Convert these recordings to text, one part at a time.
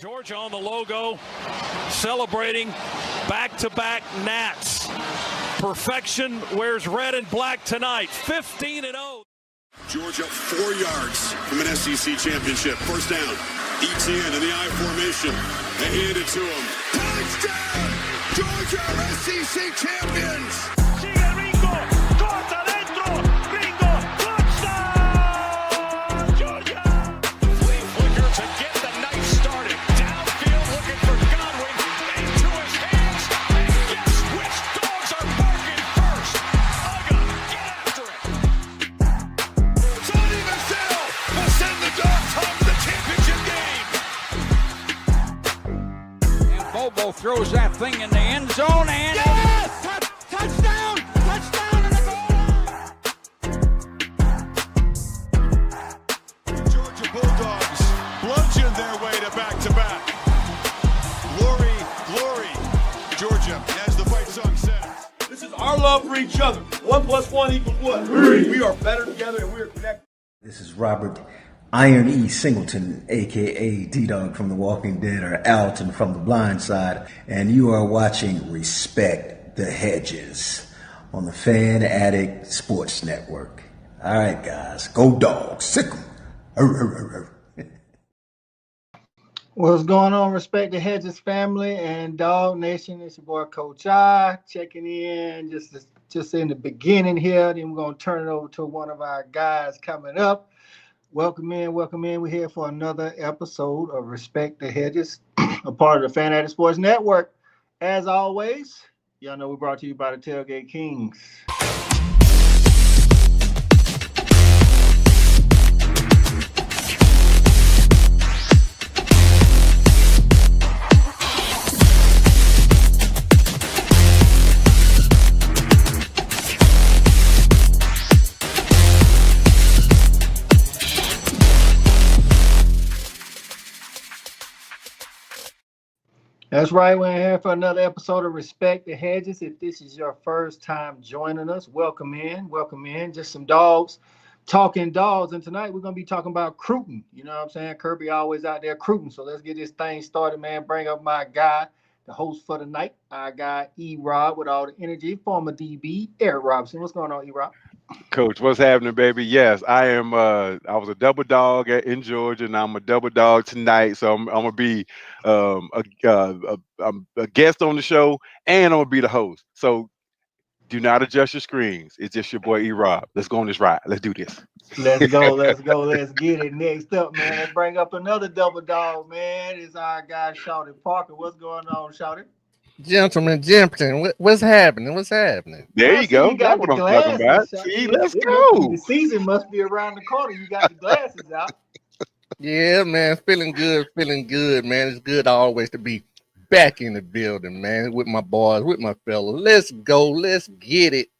Georgia on the logo, celebrating back-to-back Nats. Perfection wears red and black tonight, 15-0. Georgia 4 yards from an SEC championship. First down. Etienne in the I formation. They hand it to him. Touchdown! Georgia SEC champions! Sigue Ringo, corta dentro, Ringo, touchdown! Georgia! Flea flicker to get the night started. Downfield looking for Godwin, into his hands, and guess which dogs are barking first? Uga, get after it! Sonny Michel will send the dogs home to the championship game! And Bobo throws that thing in the end zone, and yes! Touchdown! Touchdown in the goal line! Georgia Bulldogs bludgeon their way to back-to-back. Glory, glory. Georgia, as the fight song says. This is our love for each other. 1 + 1 = what? 3. We are better together and we are connected. This is Robert Iron E. Singleton, a.k.a. D-Dog from The Walking Dead, or Alton from The Blind Side, and you are watching Respect the Hedges on the Fan Addict Sports Network. All right, guys, go dogs, sick 'em. What's going on, Respect the Hedges family and Dog Nation? It's your boy Coach I checking in just in the beginning here. Then we're gonna turn it over to one of our guys coming up. Welcome in. We're here for another episode of Respect the Hedges, a part of the Fan Addict Sports Network. As always, y'all know we're brought to you by the Tailgate Kings. That's right. We're here for another episode of Respect the Hedges. If this is your first time joining us, welcome in. Just some dogs, talking dogs. And tonight we're going to be talking about recruiting. You know what I'm saying? Kirby always out there recruiting. So let's get this thing started, man. Bring up my guy, the host for the night, our guy E-Rob with all the energy, former DB, Eric Robinson. What's going on, E-Rob? Coach, what's happening, baby? Yes, I am. I was a double dog in Georgia, and I'm a double dog tonight. So I'm gonna be I'm a guest on the show, and I'm gonna be the host. So do not adjust your screens. It's just your boy E-Rob. Let's go on this ride. Let's do this. Let's go. Let's get it. Next up, man. Let's bring up another double dog, man. It's our guy, Shawty Parker. What's going on, Shawty? Gentlemen, what's happening? There you go. You got That's what I'm talking about. See, let's go. The season must be around the corner. You got the glasses out. Yeah, man. Feeling good, man. It's good always to be back in the building, man, with my boys, with my fellas. Let's go. Let's get it.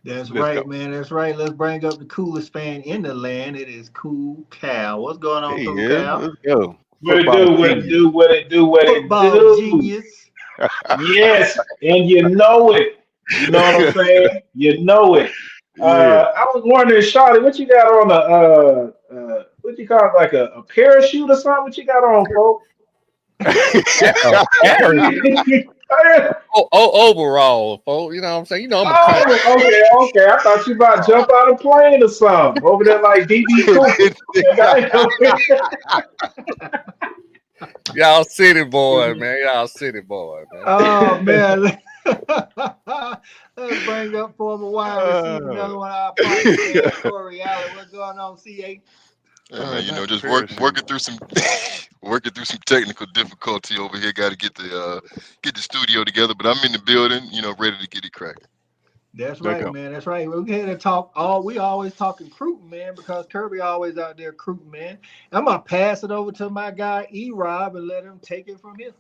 Let's right, man. That's right. Let's bring up the coolest fan in the land. It is Cool Cal. What's going on, Cool Cal? Let's go. What it do. Football genius. Yes, and you know it. You know what I'm saying? You know it. I was wondering, Shawty, what you got on what you call it, like a parachute or something? What you got on, folks? Overall, folks. You know what I'm saying? You know, I'm okay. I thought you about to jump out of a plane or something over there, like DB Cooper. Y'all city boy, man. Oh, man. Let's bring up former wide receiver, another one of our partners, Corey Allen. What's going on, C8? Just working through some technical difficulty over here. Got to get the studio together, but I'm in the building, ready to get it cracking. That's right, man. That's right. We're here to talk. We always talking recruiting, man, because Kirby always out there recruiting, man. I'm gonna pass it over to my guy E-Rob and let him take it from here.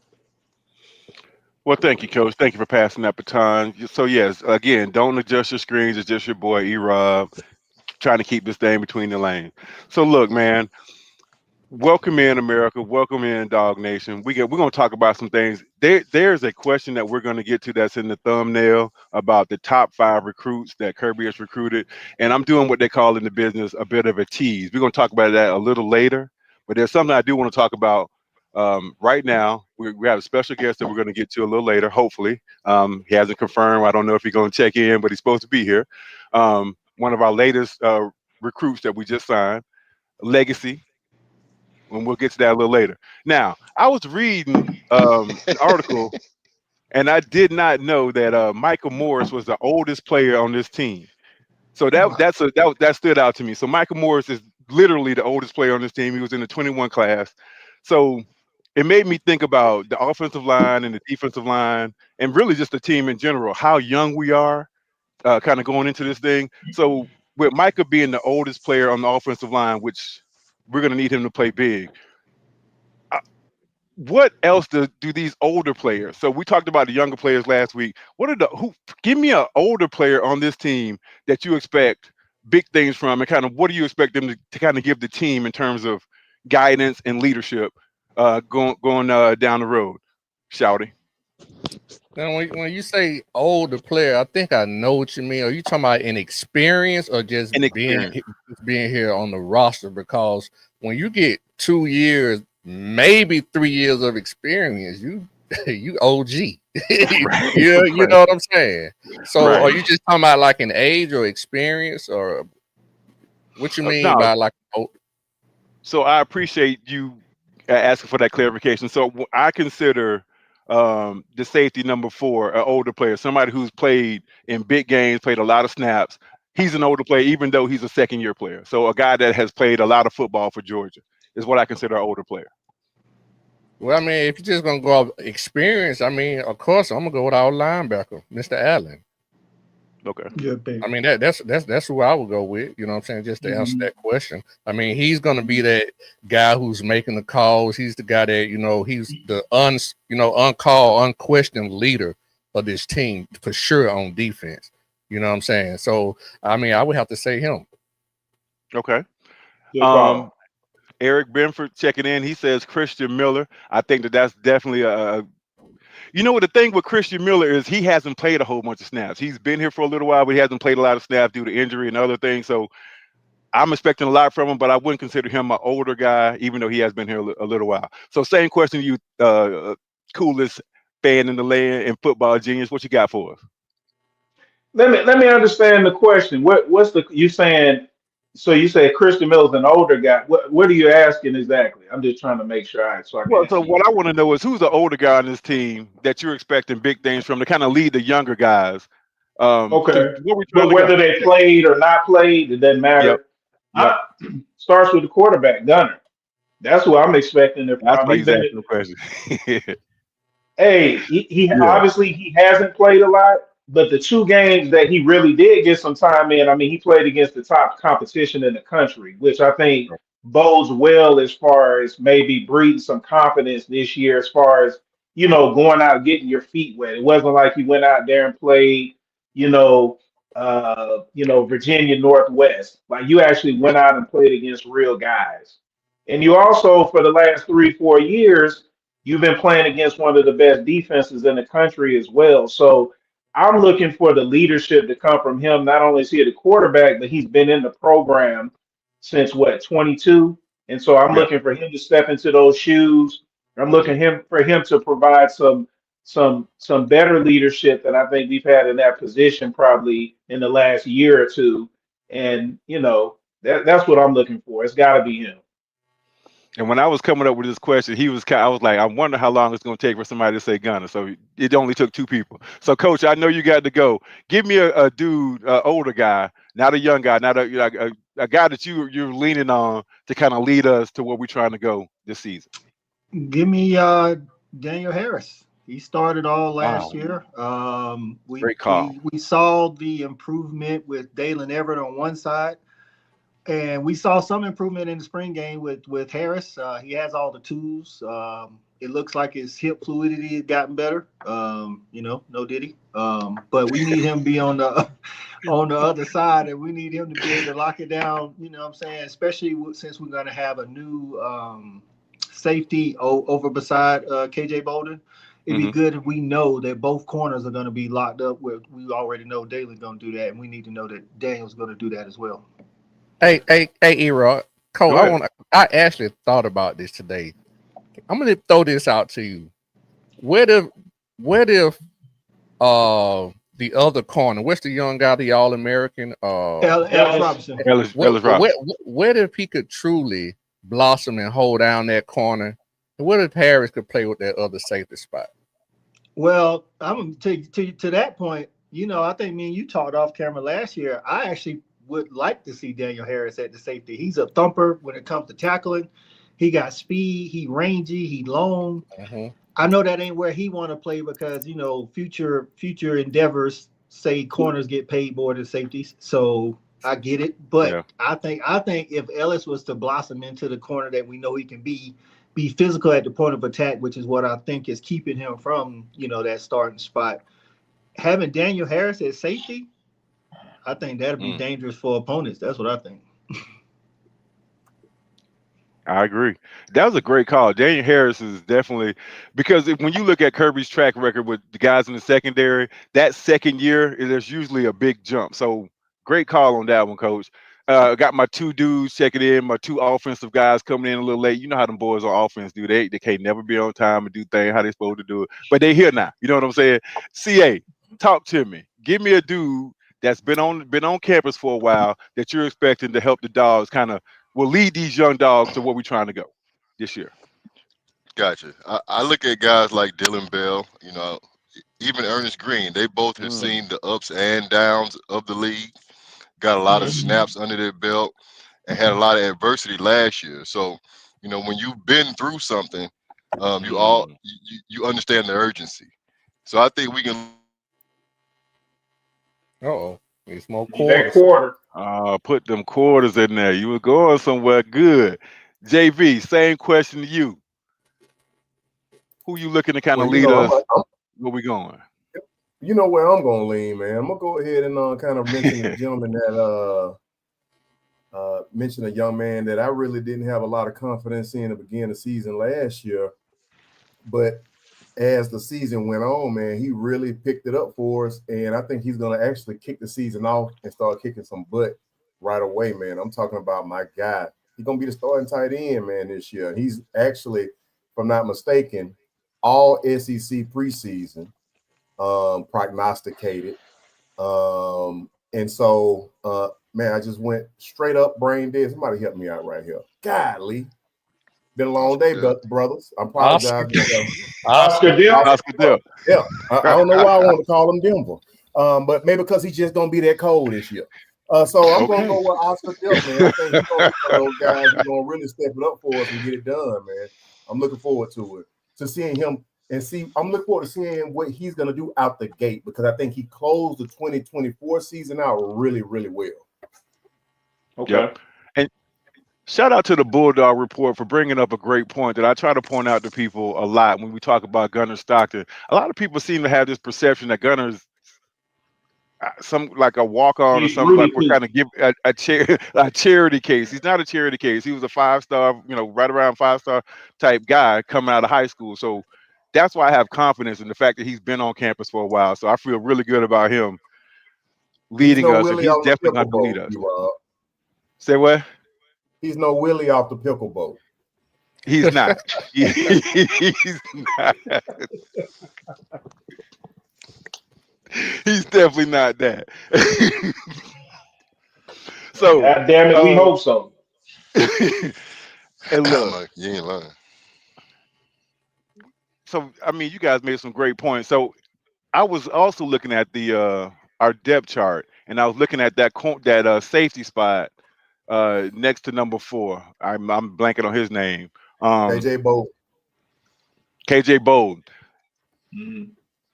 Well, thank you, Coach. Thank you for passing that baton. So yes, again, don't adjust your screens. It's just your boy E-Rob trying to keep this thing between the lanes. So look, man. Welcome in, America. Welcome in, Dog Nation. We're going to talk about some things. There's a question that we're going to get to that's in the thumbnail about the top 5 recruits that Kirby has recruited. And I'm doing what they call in the business a bit of a tease. We're going to talk about that a little later. But there's something I do want to talk about Right now, we have a special guest that we're going to get to a little later, hopefully. He hasn't confirmed. I don't know if he's going to check in, but he's supposed to be here. One of our latest recruits that we just signed, Legacy, and we'll get to that a little later. Now, I was reading an article, and I did not know that Michael Morris was the oldest player on this team. So that stood out to me. So Michael Morris is literally the oldest player on this team. He was in the 21 class. So it made me think about the offensive line and the defensive line, and really just the team in general, how young we are, kind of going into this thing. So with Micah being the oldest player on the offensive line, which we're going to need him to play big, what else do these older players? So we talked about the younger players last week. What are give me an older player on this team that you expect big things from, and kind of what do you expect them to kind of give the team in terms of guidance and leadership going down the road? Shouty. Now, when you say older player, I think I know what you mean. Are you talking about an experience or just being here on the roster? Because when you get 2 years, maybe 3 years of experience, you OG. You know what I'm saying? So are you just talking about like an age or experience, or what you mean by like old? So I appreciate you asking for that clarification. So I consider the safety number 4 an older player, somebody who's played in big games, played a lot of snaps. He's an older player, even though he's a second-year player. So a guy that has played a lot of football for Georgia is what I consider an older player. Well, I mean, if you're just gonna go off experience, I mean, of course, I'm gonna go with our linebacker, Mr. Allen. Okay. I mean, that's who I would go with. You know what I'm saying? Just to answer that question. I mean, he's gonna be that guy who's making the calls. He's the guy that he's the uncalled, unquestioned leader of this team for sure on defense. You know what I'm saying? So, I mean, I would have to say him. Okay. Eric Benford checking in. He says Christian Miller. I think that's definitely what the thing with Christian Miller is, he hasn't played a whole bunch of snaps. He's been here for a little while, but he hasn't played a lot of snaps due to injury and other things. So I'm expecting a lot from him, but I wouldn't consider him an older guy, even though he has been here a little while. So same question to you, coolest fan in the land and football genius. What you got for us? Let me understand the question. What's you saying? So you say Christian Miller's an older guy. What are you asking exactly? I'm just trying to make sure So what I want to know is who's the older guy on this team that you're expecting big things from to kind of lead the younger guys. Okay. But whether they played or not played, it doesn't matter. Yep. Starts with the quarterback, Gunner. That's what I'm expecting. That's why he's asking the question. Hey, he obviously he hasn't played a lot, but the 2 games that he really did get some time in, I mean, he played against the top competition in the country, which I think bodes well as far as maybe breeding some confidence this year, as far as going out getting your feet wet. It wasn't like he went out there and played, Virginia Northwest. Like, you actually went out and played against real guys, and you also for the last 3-4 years. You've been playing against one of the best defenses in the country as well. So I'm looking for the leadership to come from him. Not only is he the quarterback, but he's been in the program since 22. And so I'm looking for him to step into those shoes. I'm looking for him to provide some better leadership than I think we've had in that position probably in the last year or two. And that's what I'm looking for. It's got to be him. And when I was coming up with this question, I was like, I wonder how long it's going to take for somebody to say Gunner. So it only took 2 people. So, Coach, I know you got to go. Give me a dude, older guy, not a young guy, not a guy that you're leaning on to kind of lead us to where we're trying to go this season. Give me Daniel Harris. He started all last year. Great call. We saw the improvement with Dalen Everett on one side. And we saw some improvement in the spring game with Harris. He has all the tools. It looks like his hip fluidity has gotten better. No diddy. But we need him to be on the other side, and we need him to be able to lock it down. You know what I'm saying? Especially since we're going to have a new safety over beside KJ Bolden. It'd be good if we know that both corners are going to be locked up. Where we already know Dalen's going to do that, and we need to know that Daniel's going to do that as well. Hey, E-Rod, Cole, I actually thought about this today. I'm gonna throw this out to you. What if the other corner, what's the young guy, the All-American? Ellis Robinson. Ellis Robinson. What if he could truly blossom and hold down that corner? And what if Harris could play with that other safety spot? Well, I'm to that point. I think me and you talked off camera last year. I actually would like to see Daniel Harris at the safety. He's a thumper when it comes to tackling. He got speed. He rangy. He long. Mm-hmm. I know that ain't where he want to play because future endeavors say corners get paid more than safeties. So I get it, but yeah. I think if Ellis was to blossom into the corner that we know he can be physical at the point of attack, which is what I think is keeping him from that starting spot. Having Daniel Harris at safety, I think that'll be dangerous for opponents. That's what I think. I agree. That was a great call. Daniel Harris is definitely, because when you look at Kirby's track record with the guys in the secondary, that second year, there's usually a big jump. So great call on that one, Coach. Got my two dudes checking in, my two offensive guys coming in a little late. You know how them boys on offense do. They can't never be on time and do things how they supposed to do it. But they here now. You know what I'm saying? CA, talk to me. Give me a dude that's been on campus for a while that you're expecting to help the dogs kind of will lead these young dogs to where we're trying to go this year. Gotcha. I look at guys like Dylan Bell, even Ernest Green. They both have seen the ups and downs of the league, got a lot of snaps under their belt, and had a lot of adversity last year. So, when you've been through something, you understand the urgency. So I think we can. It's more quarter. Put them quarters in there. You were going somewhere good. JV, same question to you. Who you looking to kind of lead us? Where we going? You know where I'm going to lean, man. I'm going to go ahead and kind of mention the gentleman that mentioned a young man that I really didn't have a lot of confidence in to begin the season last year. But as the season went on, man, he really picked it up for us. And I think he's going to actually kick the season off and start kicking some butt right away, man. I'm talking about my guy. He's going to be the starting tight end, man, this year. He's actually, if I'm not mistaken, all SEC preseason prognosticated. And so, man, I just went straight up brain dead. Somebody help me out right here. Golly. Been a long day, brothers. I apologize. Oscar Dill. Yeah, I don't know why I want to call him Denver, but maybe because he's just gonna be that cold this year. So I'm gonna go with Oscar Dill, man. I think he's gonna be one of those guys who's gonna really step it up for us and get it done, man. I'm looking forward to it, to seeing him and see. I'm looking forward to seeing what he's gonna do out the gate because I think he closed the 2024 season out really, really well. Okay. Yep. Shout out to the Bulldog Report for bringing up a great point that I try to point out to people a lot when we talk about Gunner Stockton. A lot of people seem to have this perception that Gunner's some like a walk-on or something, like we're kind of give a charity case. He's not a charity case. He was a 5-star, right around 5-star type guy coming out of high school. So that's why I have confidence in the fact that he's been on campus for a while. So I feel really good about him leading us. And he's definitely going to lead us. Say what? He's no Willie off the pickle boat. He's not. He's not. He's definitely not that. So, God damn it, we hope so. And look, you ain't lying. So, I mean, you guys made some great points. So, I was also looking at the our depth chart, and I was looking at that safety spot. Next to number 4, I'm blanking on his name. KJ Bolden. KJ Bolden.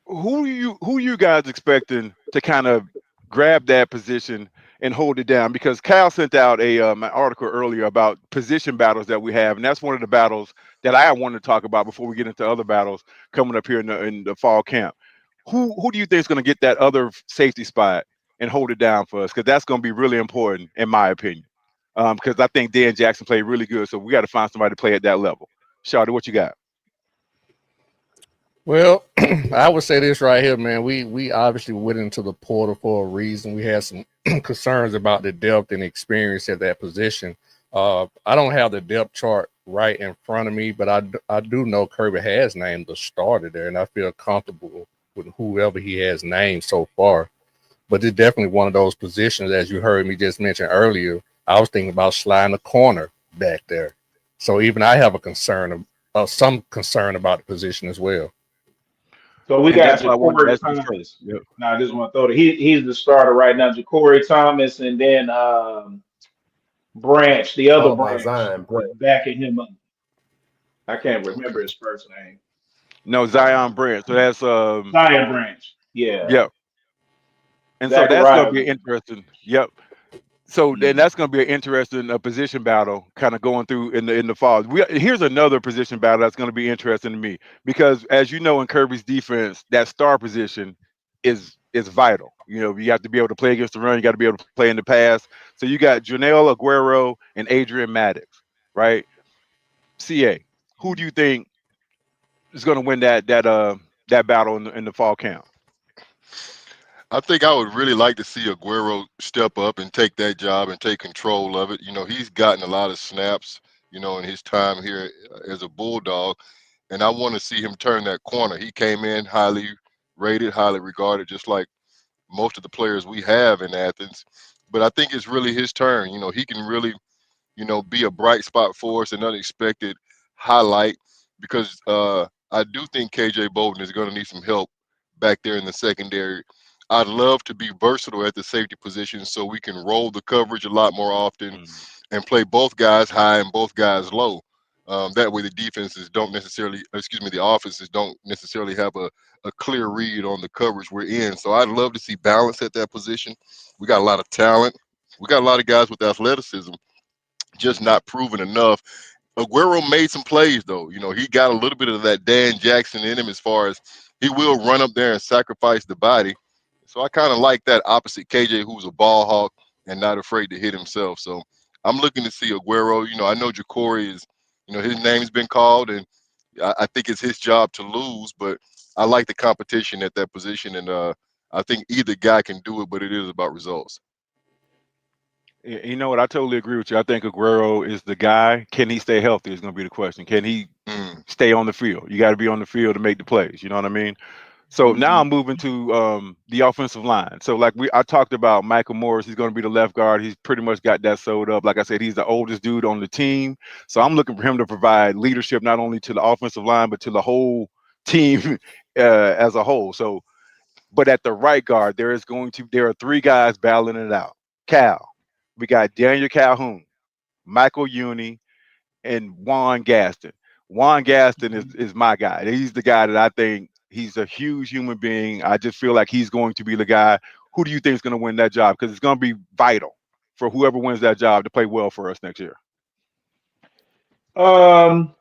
Who you guys expecting to kind of grab that position and hold it down? Because Kyle sent out an article earlier about position battles that we have, and that's one of the battles that I want to talk about before we get into other battles coming up here in the fall camp. Who do you think is going to get that other safety spot and hold it down for us? Because that's going to be really important, in my opinion. Because I think Dan Jackson played really good, so we got to find somebody to play at that level. Shawty, what you got? Well, I would say this right here, man. We obviously went into the portal for a reason. We had some concerns about the depth and experience at that position. I don't have the depth chart right in front of me, but I do know Kirby has named the starter there, and I feel comfortable with whoever he has named so far. But it's definitely one of those positions, as you heard me just mention earlier. I was thinking about sliding a corner back there. So even I have a concern of some concern about the position as well. So we And got that's why I wanted to Ja'Cory ask you first. Thomas. Yep. Now I just want to throw he's the starter right now. Ja'Cory Thomas, and then Branch, the other Followed by Branch, Zion is Brett. backing him up. I can't Okay. remember his first name. No, Zion Brent. So that's Zion Branch. Yeah. yep. And so that's going to Zachariah. be interesting. Yep. So then Mhm. that's going to be an interesting position battle, kind of going through in the fall. Here's another position battle that's going to be interesting to me because, as you know, in Kirby's defense, that star position is vital. You know, you have to be able to play against the run. You got to be able to play in the pass. So you got Janelle Aguero and Adrian Maddox, right? CA. Who do you think is going to win that battle in the fall camp? I think I would really like to see Aguero step up and take that job and take control of it. You know, he's gotten a lot of snaps, you know, in his time here as a Bulldog, and I want to see him turn that corner. He came in highly rated, highly regarded, just like most of the players we have in Athens. But I think it's really his turn. You know, he can really, you know, be a bright spot for us, an unexpected highlight, because I do think KJ Bolden is going to need some help back there in the secondary. I'd love to be versatile at the safety position so we can roll the coverage a lot more often Mm. and play both guys high and both guys low. That way, the defenses don't necessarily, excuse me, the offenses don't necessarily have a clear read on the coverage we're in. So I'd love to see balance at that position. We got a lot of talent. We got a lot of guys with athleticism, just not proven enough. Aguero made some plays though. You know, he got a little bit of that Dan Jackson in him as far as he will run up there and sacrifice the body. So I kind of like that opposite KJ, who's a ball hawk and not afraid to hit himself. So I'm looking to see Aguero. You know, I know Ja'Cory is, you know, his name's been called, and I think it's his job to lose. But I like the competition at that position, and I think either guy can do it. But it is about results. You know what? I totally agree with you. I think Aguero is the guy. Can he stay healthy? Is going to be the question. Can he Mm. stay on the field? You got to be on the field to make the plays. You know what I mean? So now Mhm. I'm moving to the offensive line. So like I talked about Michael Morris. He's going to be the left guard. He's pretty much got that sewed up. Like I said, he's the oldest dude on the team. So I'm looking for him to provide leadership not only to the offensive line but to the whole team as a whole. So, but at the right guard, there are three guys battling it out. Cal, we got Daniel Calhoun, Michael Uni, and Juan Gaston. Juan Gaston is my guy. He's the guy that I think he's a huge human being. I just feel like he's going to be the guy. Who do you think is going to win that job? Because it's going to be vital for whoever wins that job to play well for us next year. Um,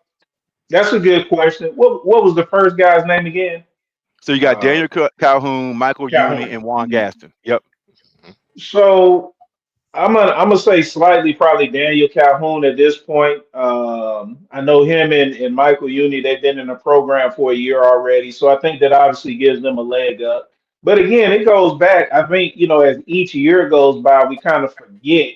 that's a good question. What was the first guy's name again? So you got Uh, Daniel Calhoun, Michael Uni, Calhoun. and Juan Mhm. Gaston. Yep. So I'm gonna say slightly probably Daniel Calhoun at this point. I know him and Michael Uni, they've been in the program for a year already, so I think that obviously gives them a leg up. But again, it goes back. I think, as each year goes by, we kind of forget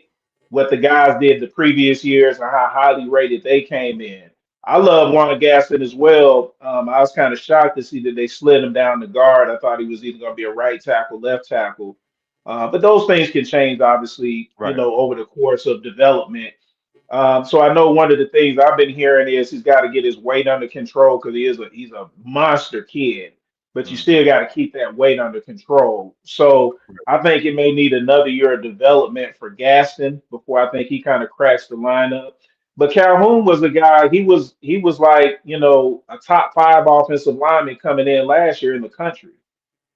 what the guys did the previous years and how highly rated they came in. I love Warner Gaston as well. I was kind of shocked to see that they slid him down the guard. I thought he was either going to be a right tackle, left tackle. But those things can change, obviously, Right. over the course of development. So I know one of the things I've been hearing is he's got to get his weight under control because he's a monster kid, but you Mhm. still got to keep that weight under control. So I think it may need another year of development for Gaston before I think he kind of cracks the lineup. But Calhoun was a guy. He was like a top five offensive lineman coming in last year in the country.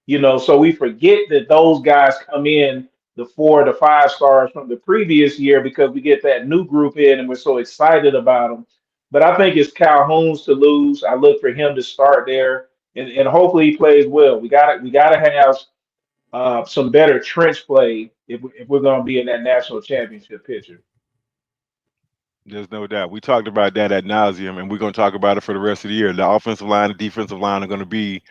So we forget that those guys come in the 4 to 5 stars from the previous year because we get that new group in and we're so excited about them. But I think it's Calhoun's to lose. I look for him to start there, and hopefully he plays well. We gotta have some better trench play if we're gonna be in that national championship picture. There's no doubt. We talked about that ad nauseum, and we're going to talk about it for the rest of the year. The offensive line and defensive line are going to be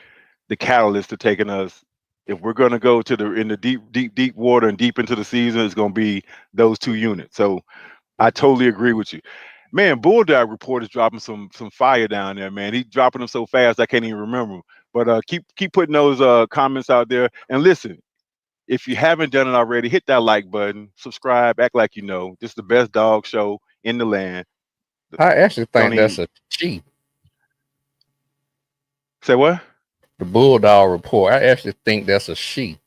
the catalyst to taking us. If we're going to go to the deep water and deep into the season, it's going to be those two units. So I totally agree with you. Man, Bulldog Report is dropping some fire down there, man. He's dropping them so fast I can't even remember. But keep putting those comments out there. And listen, if you haven't done it already, hit that like button, subscribe, act like you know. This is the best dog show in the land. I actually Don't think even that's a she. say what? The Bulldog Report. I actually think that's a she.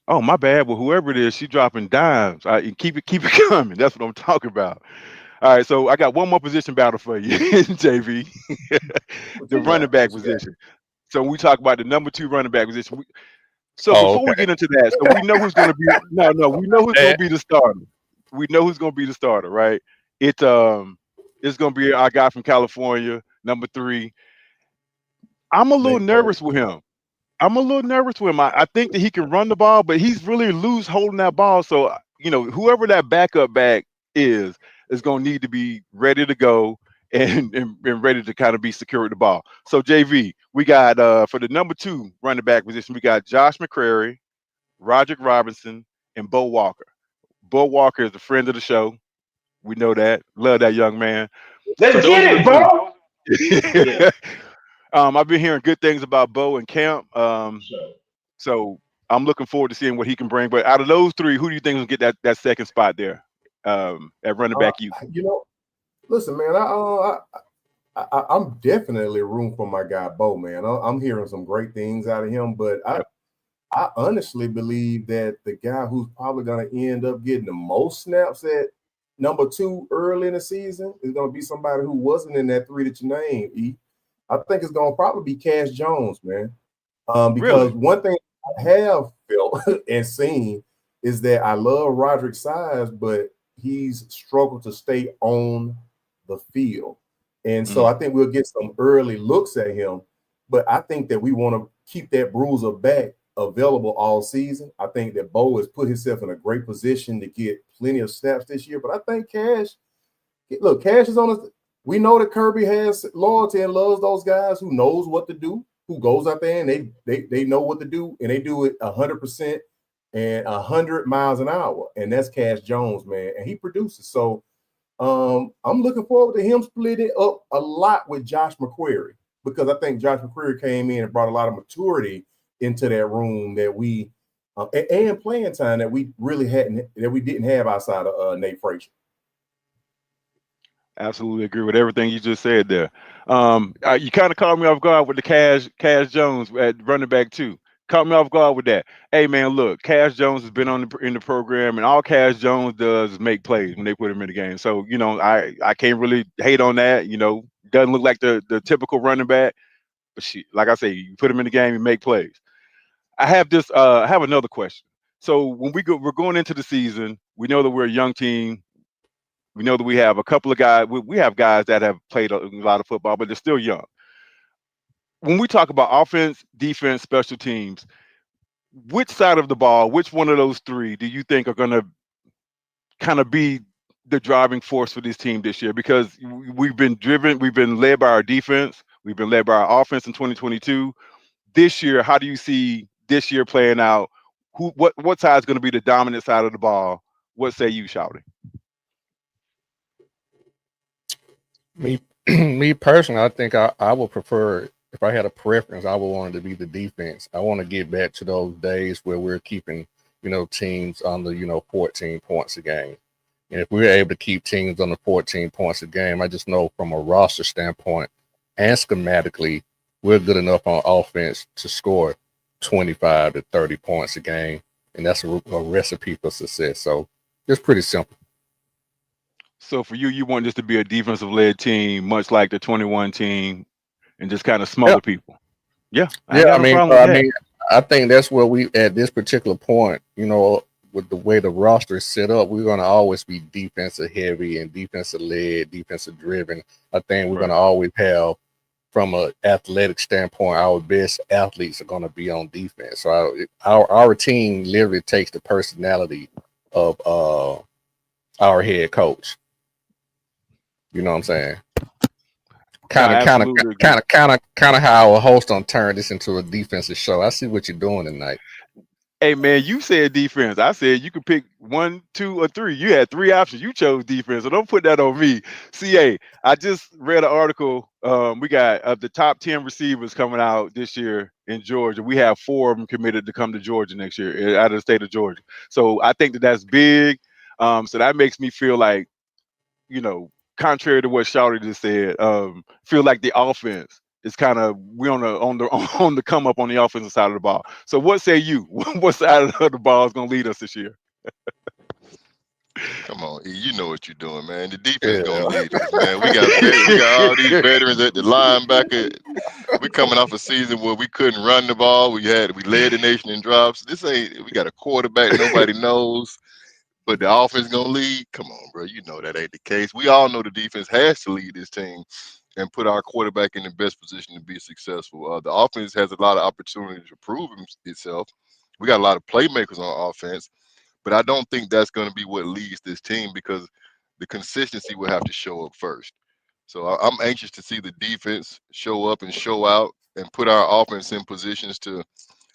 Oh, my bad. Well, whoever it is, she dropping dimes. Keep it coming. That's what I'm talking about. All right, so I got one more position battle for you, JV. What The you running got? back What you got? position. So we talk about the number 2 running back position. So Oh, before we okay. get into that, so we know who's going to be. No, we know who's going to That, be the starter. We know who's going to be the starter, right? It's going to be our guy from California, number 3. I'm a little Nate Prater. nervous with him. I think that he can run the ball, but he's really loose holding that ball. So, whoever that backup back is going to need to be ready to go and ready to kind of be secure with the ball. So, JV, we got for the number 2 running back position, we got Josh McCrary, Roderick Robinson, and Bo Walker. Bo Walker is a friend of the show. We know that. Love that young man. So Let's those are get the it, bro. 2. I've been hearing good things about Bo and Camp. So I'm looking forward to seeing what he can bring. But out of those 3, who do you think will get that second spot there at running back? You know, listen, man. I'm definitely room for my guy Bo, man. I'm hearing some great things out of him, but I honestly believe that the guy who's probably going to end up getting the most snaps at number 2 early in the season is going to be somebody who wasn't in that 3 that you named. I think it's going to probably be Cash Jones, man. Because Really? one thing I have felt and seen is that I love Roderick's size, but he's struggled to stay on the field. And so I think we'll get some early looks at him, but I think that we want to keep that bruiser back available all season. I think that Bo has put himself in a great position to get plenty of snaps this year, but I think Cash is on us. We know that Kirby has loyalty and loves those guys who knows what to do, who goes out there and they know what to do, and they do it 100% and 100 miles an hour. And that's Cash Jones, man. And he produces. So I'm looking forward to him splitting up a lot with Josh McCrary, because I think Josh McCrary came in and brought a lot of maturity into that room that we and playing time that we didn't have outside of Nate Frazier. Absolutely agree with everything you just said there. You kind of caught me off guard with the Cash Jones at running back 2. Caught me off guard with that. Hey man, look, Cash Jones has been in the program, and all Cash Jones does is make plays when they put him in the game. So I can't really hate on that. Doesn't look like the typical running back, but like I say, you put him in the game and make plays. I have another question. So when we're going into the season, we know that we're a young team. We know that we have a couple of guys. We have guys that have played a lot of football, but they're still young. When we talk about offense, defense, special teams, which side of the ball, which one of those 3 do you think are going to kind of be the driving force for this team this year? Because we've been led by our defense, we've been led by our offense in 2022. This year, how do you see this year playing out? What side is going to be the dominant side of the ball? What say you, Shouty? Me personally, I think I would prefer, if I had a preference, I would want it to be the defense. I want to get back to those days where we're keeping, teams under, 14 points a game. And if we're able to keep teams under 14 points a game, I just know from a roster standpoint and schematically, we're good enough on offense to score 25 to 30 points a game. And that's a recipe for success. So it's pretty simple. So for you want this to be a defensive-led team, much like the 21 team, and just kind of smother people. Yeah, I ain't got no problem with that. I think that's where we, at this particular point, with the way the roster is set up, we're going to always be defensive heavy and defensive led, defensive driven. I think we're going to always have, from an athletic standpoint, our best athletes are going to be on defense. So our team literally takes the personality of our head coach. You know what I'm saying? Kind of how our host on turned this into a defensive show. I see what you're doing tonight. Hey man, you said defense. I said you could pick 1, 2, or 3. You had 3 options. You chose defense, so don't put that on me. CA, I just read an article. We got of the top 10 receivers coming out this year in Georgia. We have 4 of them committed to come to Georgia next year, out of the state of Georgia. So I think that that's big. So that makes me feel like, contrary to what Shawty just said, feel like the offense is kind of we on the come up on the offensive side of the ball. So what say you? What side of the ball is going to lead us this year? Come on, E, you know what you're doing, man. The defense gonna lead us, man. We got all these veterans at the linebacker. We coming off a season where we couldn't run the ball. We led the nation in drops. We got a quarterback nobody knows, but the offense gonna lead. Come on, bro. You know that ain't the case. We all know the defense has to lead this team and put our quarterback in the best position to be successful. The offense has a lot of opportunity to prove itself. We got a lot of playmakers on offense. But I don't think that's going to be what leads this team because the consistency will have to show up first. So I'm anxious to see the defense show up and show out and put our offense in positions to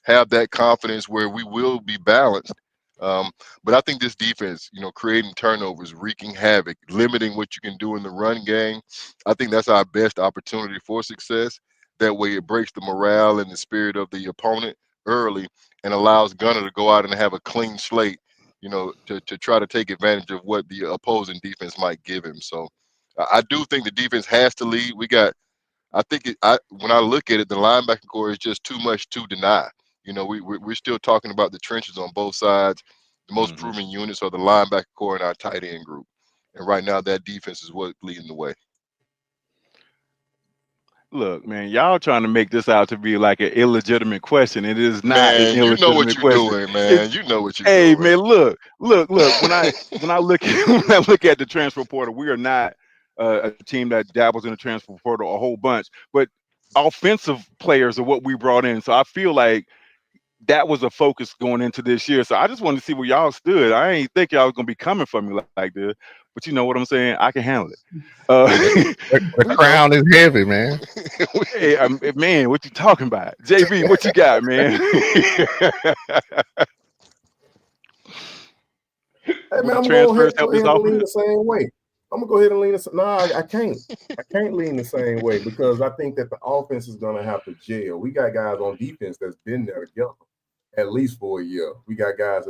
have that confidence where we will be balanced. But I think this defense, creating turnovers, wreaking havoc, limiting what you can do in the run game, I think that's our best opportunity for success. That way it breaks the morale and the spirit of the opponent early and allows Gunner to go out and have a clean slate, to try to take advantage of what the opposing defense might give him. So I do think the defense has to lead. When I look at it, the linebacker core is just too much to deny. We're still talking about the trenches on both sides. The most proven units are the linebacker core and our tight end group. And right now, that defense is what's leading the way. Look, man, y'all trying to make this out to be like an illegitimate question. It is not an Man, you know what illegitimate you're question. doing, man. You know what you're Hey, doing. man, look. When I look at the transfer portal, we are not a team that dabbles in the transfer portal a whole bunch, but offensive players are what we brought in. So I feel like that was a focus going into this year. So I just wanted to see where y'all stood. I ain't think y'all was gonna be coming for me like this, but you know what I'm saying? I can handle it. The crown is heavy, man. Hey, man, what you talking about? JB, what you got, man? Hey man, I'm transfers gonna help go this ahead and lean the offense? same way. I'm gonna go ahead and lean the. No, I can't. I can't lean the same way because I think that the offense is gonna have to gel. We got guys on defense that's been there together at least for a year. We got guys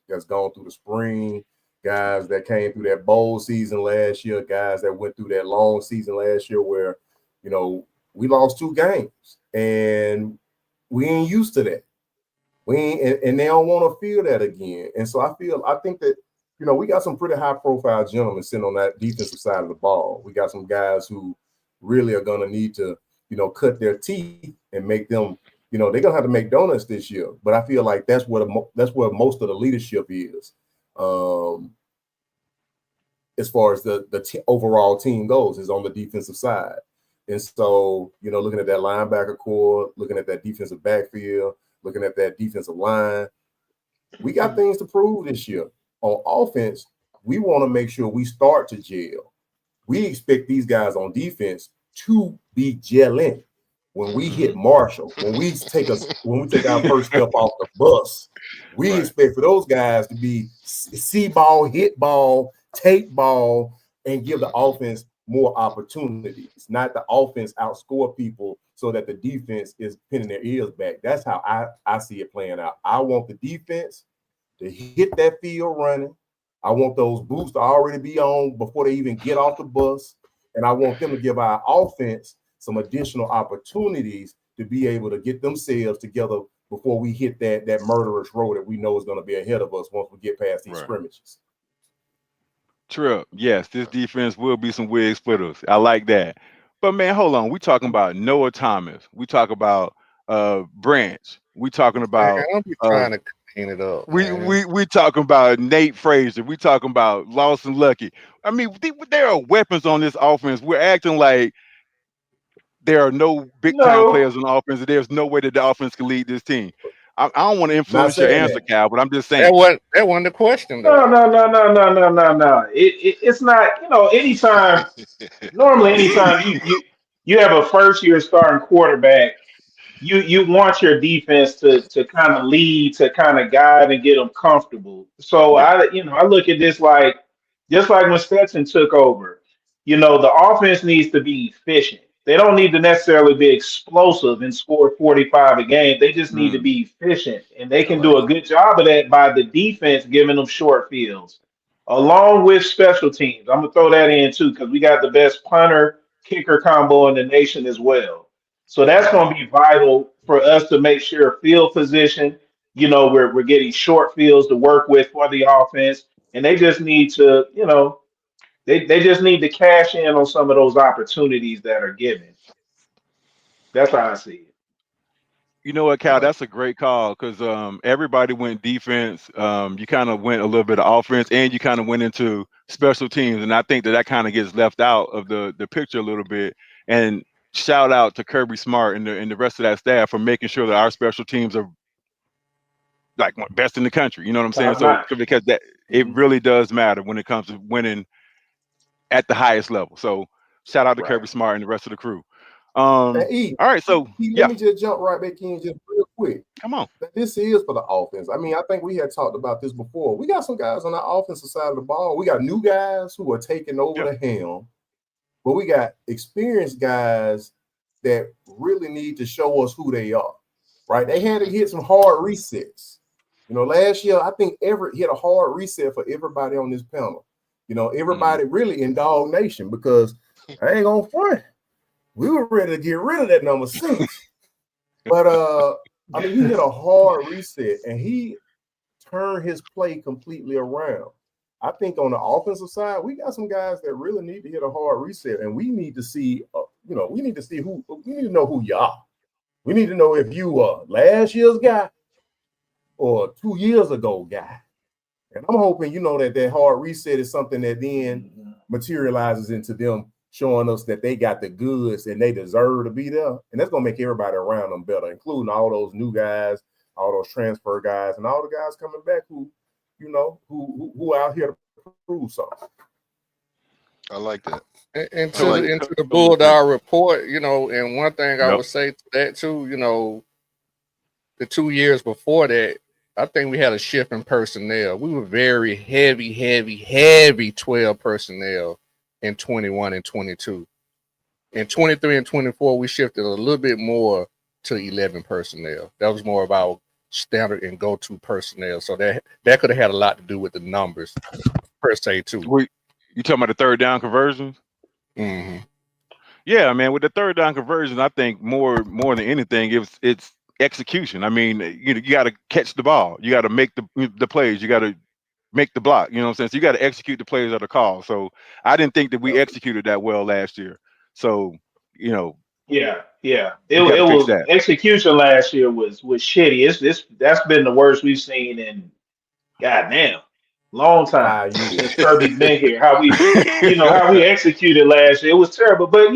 that's gone through the spring, guys that came through that bowl season last year, guys that went through that long season last year where, we lost 2 games and we ain't used to that. We ain't, and they don't want to feel that again. And so I think that, we got some pretty high profile gentlemen sitting on that defensive side of the ball. We got some guys who really are going to need to, cut their teeth and make them, they're going to have to make donuts this year. But I feel like that's where most of the leadership is, as far as the overall team goes, is on the defensive side. And so, looking at that linebacker core, looking at that defensive backfield, looking at that defensive line, we got things to prove this year. On offense, we want to make sure we start to gel. We expect these guys on defense to be gelling. When we hit Marshall, when we take our first step off the bus, we expect for those guys to be see ball, hit ball, take ball, and give the offense more opportunities, not the offense outscore people so that the defense is pinning their ears back. That's how I see it playing out. I want the defense to hit that field running. I want those boots to already be on before they even get off the bus. And I want them to give our offense some additional opportunities to be able to get themselves together before we hit that murderous road that we know is going to be ahead of us once we get past these scrimmages. True. Yes, this defense will be some wig splitters. I like that. But man, hold on. We talking about Noah Thomas. We talk about Branch. We talking Man, about don't be trying to clean it up. we talking about Nate Frazier. We talking about Lawson Lucky. I mean, there are weapons on this offense. We're acting like there are no big time players on the offense, and there's no way that the offense can lead this team. I don't want to influence your answer, Cal, but I'm just saying. That wasn't the question, though. No. It's not, anytime you have a first year starting quarterback, you want your defense to kind of lead, to kind of guide and get them comfortable. So Yeah. I look at this like just like when Stetson took over. The offense needs to be efficient. They don't need to necessarily be explosive and score 45 a game. They just need to Mm, be efficient, and they I can like do a good job of that by the defense giving them short fields, along with special teams. I'm gonna throw that in too because we got the best punter kicker combo in the nation as well. So that's right. going to be vital for us to make sure field position, we're getting short fields to work with for the offense. And they just need to, they just need to cash in on some of those opportunities that are given. That's how I see it. You know what, I Cal? like That's a great call because everybody went defense. You kind of went a little bit of offense, and you kind of went into special teams. And I think that kind of gets left out of the picture a little bit. And shout out to Kirby Smart and the rest of that staff for making sure that our special teams are like best in the country. You know what I'm saying? Top So notch. because that it Mhm. really does matter when it comes to winning at the highest level. So shout out to Right. Kirby Smart and the rest of the crew. And E, All right, so let yeah, me just jump right back in just real quick. come on. This is for the offense. I mean, I think we had talked about this before. We got some guys on the offensive side of the ball. We got new guys who are taking over Yeah. the helm, but we got experienced guys that really need to show us who they are. Right? They had to hit some hard resets. Last year, I think Everett hit a hard reset for everybody on this panel. Everybody really in Dog Nation because I ain't gonna front. We were ready to get rid of that number 6. But I mean, he hit a hard reset and he turned his play completely around. I think on the offensive side, we got some guys that really need to hit a hard reset, and we need to see, we need to know who you are. We need to know if you are last year's guy or 2 years ago guy. And I'm hoping, that hard reset is something that then materializes into them showing us that they got the goods and they deserve to be there. And that's going to make everybody around them better, including all those new guys, all those transfer guys, and all the guys coming back who out here to prove something. I like that. Into the Bulldog report, and one thing I would say to that too, the 2 years before that, I think we had a shift in personnel. We were very heavy 12 personnel in 21 and 22. In 23 and 24, we shifted a little bit more to 11 personnel. That was more of our standard and go-to personnel. So that could have had a lot to do with the numbers per se too. You talking about the third down conversions? Mm-hmm. Yeah, man. With the third down conversions, I think more than anything, it's execution. I mean, you got to catch the ball. You got to make the plays. You got to make the block. You know what I'm saying? So you got to execute the plays that are called. So I didn't think that we executed that well last year. So Yeah. we got It to fix was that. execution last year was shitty. That's been the worst we've seen in goddamn long time since Kirby's been here. How we executed last year. It was terrible. But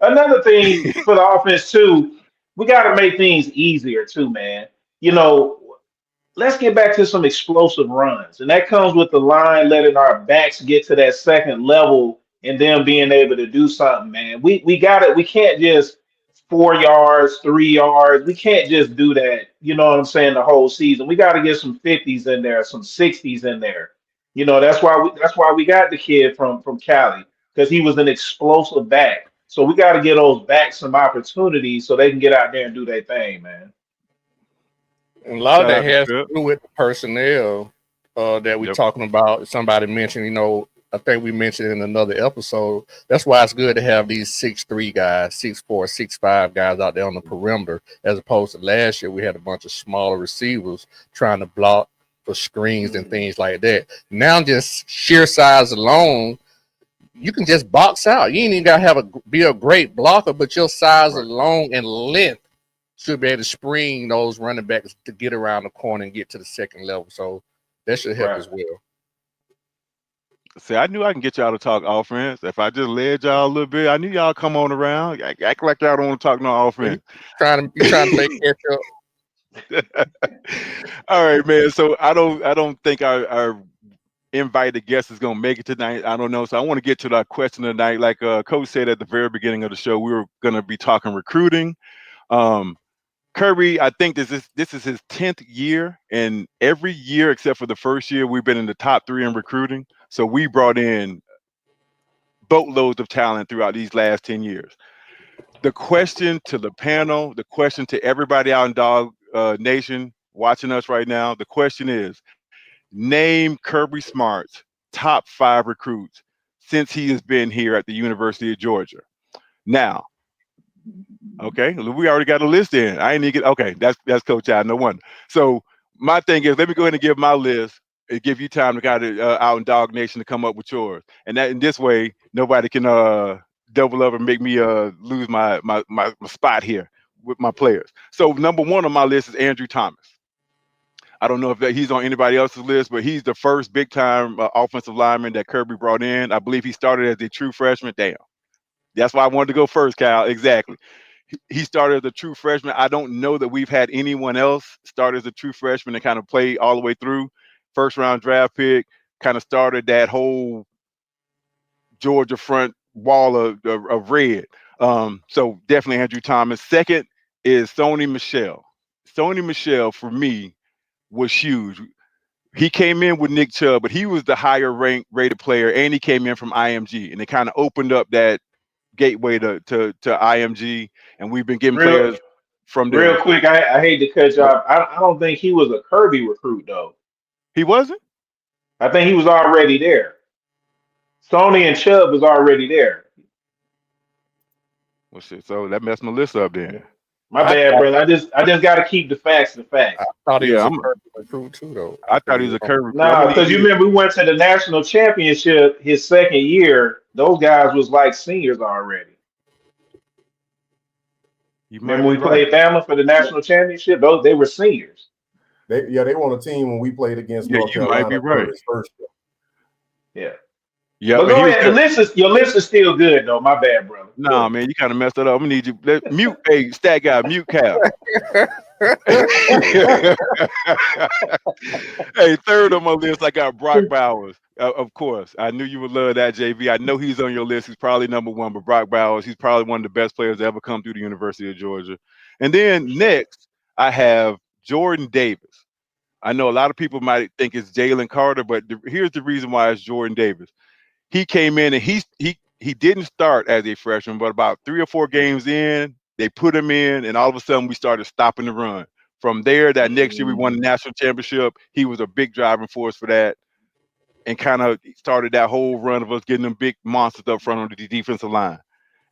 another thing for the offense too, we gotta make things easier too, man. Let's get back to some explosive runs. And that comes with the line letting our backs get to that second level and then being able to do something, man. We got it. We can't just 4 yards, 3 yards. We can't just do that, you know what I'm saying, the whole season. We got to get some 50s in there, some 60s in there. That's why we got the kid from Cali, because he was an explosive back. So we got to get those backs some opportunities so they can get out there and do their thing, man. And a lot of Shout that out to has Phil. to do with the personnel that we're talking about. Somebody mentioned, I think we mentioned in another episode. That's why it's good to have these 6'3" guys, 6'4", 6'5" guys out there on the perimeter, as opposed to last year we had a bunch of smaller receivers trying to block for screens and things like that. Now, just sheer size alone, you can just box out. You ain't even got to be a great blocker, but your size alone and length should be able to spring those running backs to get around the corner and get to the second level. So that should help as well. See, I knew I can get y'all to talk offense. If I just led y'all a little bit, I knew y'all come on around. Act like y'all don't want to talk no offense. You trying to play catch up. All right, man. So I don't think our invited guest is gonna make it tonight. I don't know. So I want to get to that question tonight. Like Coach said at the very beginning of the show, we were gonna be talking recruiting. Kirby, I think this is his 10th year, and every year except for the first year, we've been in the top 3 in recruiting. So we brought in boatloads of talent throughout these last 10 years. The question to the panel, the question to everybody out in Dog Nation watching us right now, the question is, name Kirby Smart's top 5 recruits since he has been here at the University of Georgia. Now, okay, we already got a list in. I ain't even get, okay, that's Coach I, no wonder. So my thing is, let me go ahead and give my list and give you time to kind of out in Dog Nation to come up with yours. And that in this way, nobody can double up and make me lose my spot here with my players. So number 1 on my list is Andrew Thomas. I don't know if he's on anybody else's list, but he's the first big-time offensive lineman that Kirby brought in. I believe he started as a true freshman. Damn. That's why I wanted to go first, Kyle. Exactly. He started as a true freshman. I don't know that we've had anyone else start as a true freshman and kind of play all the way through. First-round draft pick, kind of started that whole Georgia front wall of red. So definitely Andrew Thomas. Second is Sony Michel. Sony Michel, for me, was huge. He came in with Nick Chubb, but he was the higher rated player, and he came in from IMG, and it kind of opened up that gateway to IMG, and we've been getting players from there. Real quick, I hate to cut you off. I don't think he was a Kirby recruit though. He wasn't? I think he was already there. Sony and Chubb was already there. Well, shit. So that messed my list up then. My bad, brother. I just got to keep the facts the facts. I thought he was a Kirby recruit too, though. I thought he was a Kirby recruit. No, because you remember we went to the national championship his second year. Those guys was like seniors already. Remember we played Bama for the national championship? They were seniors. They won a team when we played against North Carolina. Might be right. First year. Yeah. Yeah, but go ahead. Your list is still good though. My bad, brother. Nah, man, you kind of messed it up. I'm gonna need you. Mute, hey, stat guy, mute Cal. Hey, third on my list, I got Brock Bowers. Of course, I knew you would love that, JV. I know he's on your list. He's probably number 1, but Brock Bowers, he's probably one of the best players to ever come through the University of Georgia. And then next, I have Jordan Davis. I know a lot of people might think it's Jalen Carter, but here's the reason why it's Jordan Davis. He came in and he didn't start as a freshman, but about 3 or 4 games in, they put him in, and all of a sudden we started stopping the run. From there, that next year we won the national championship. He was a big driving force for that, and kind of started that whole run of us getting them big monsters up front on the defensive line.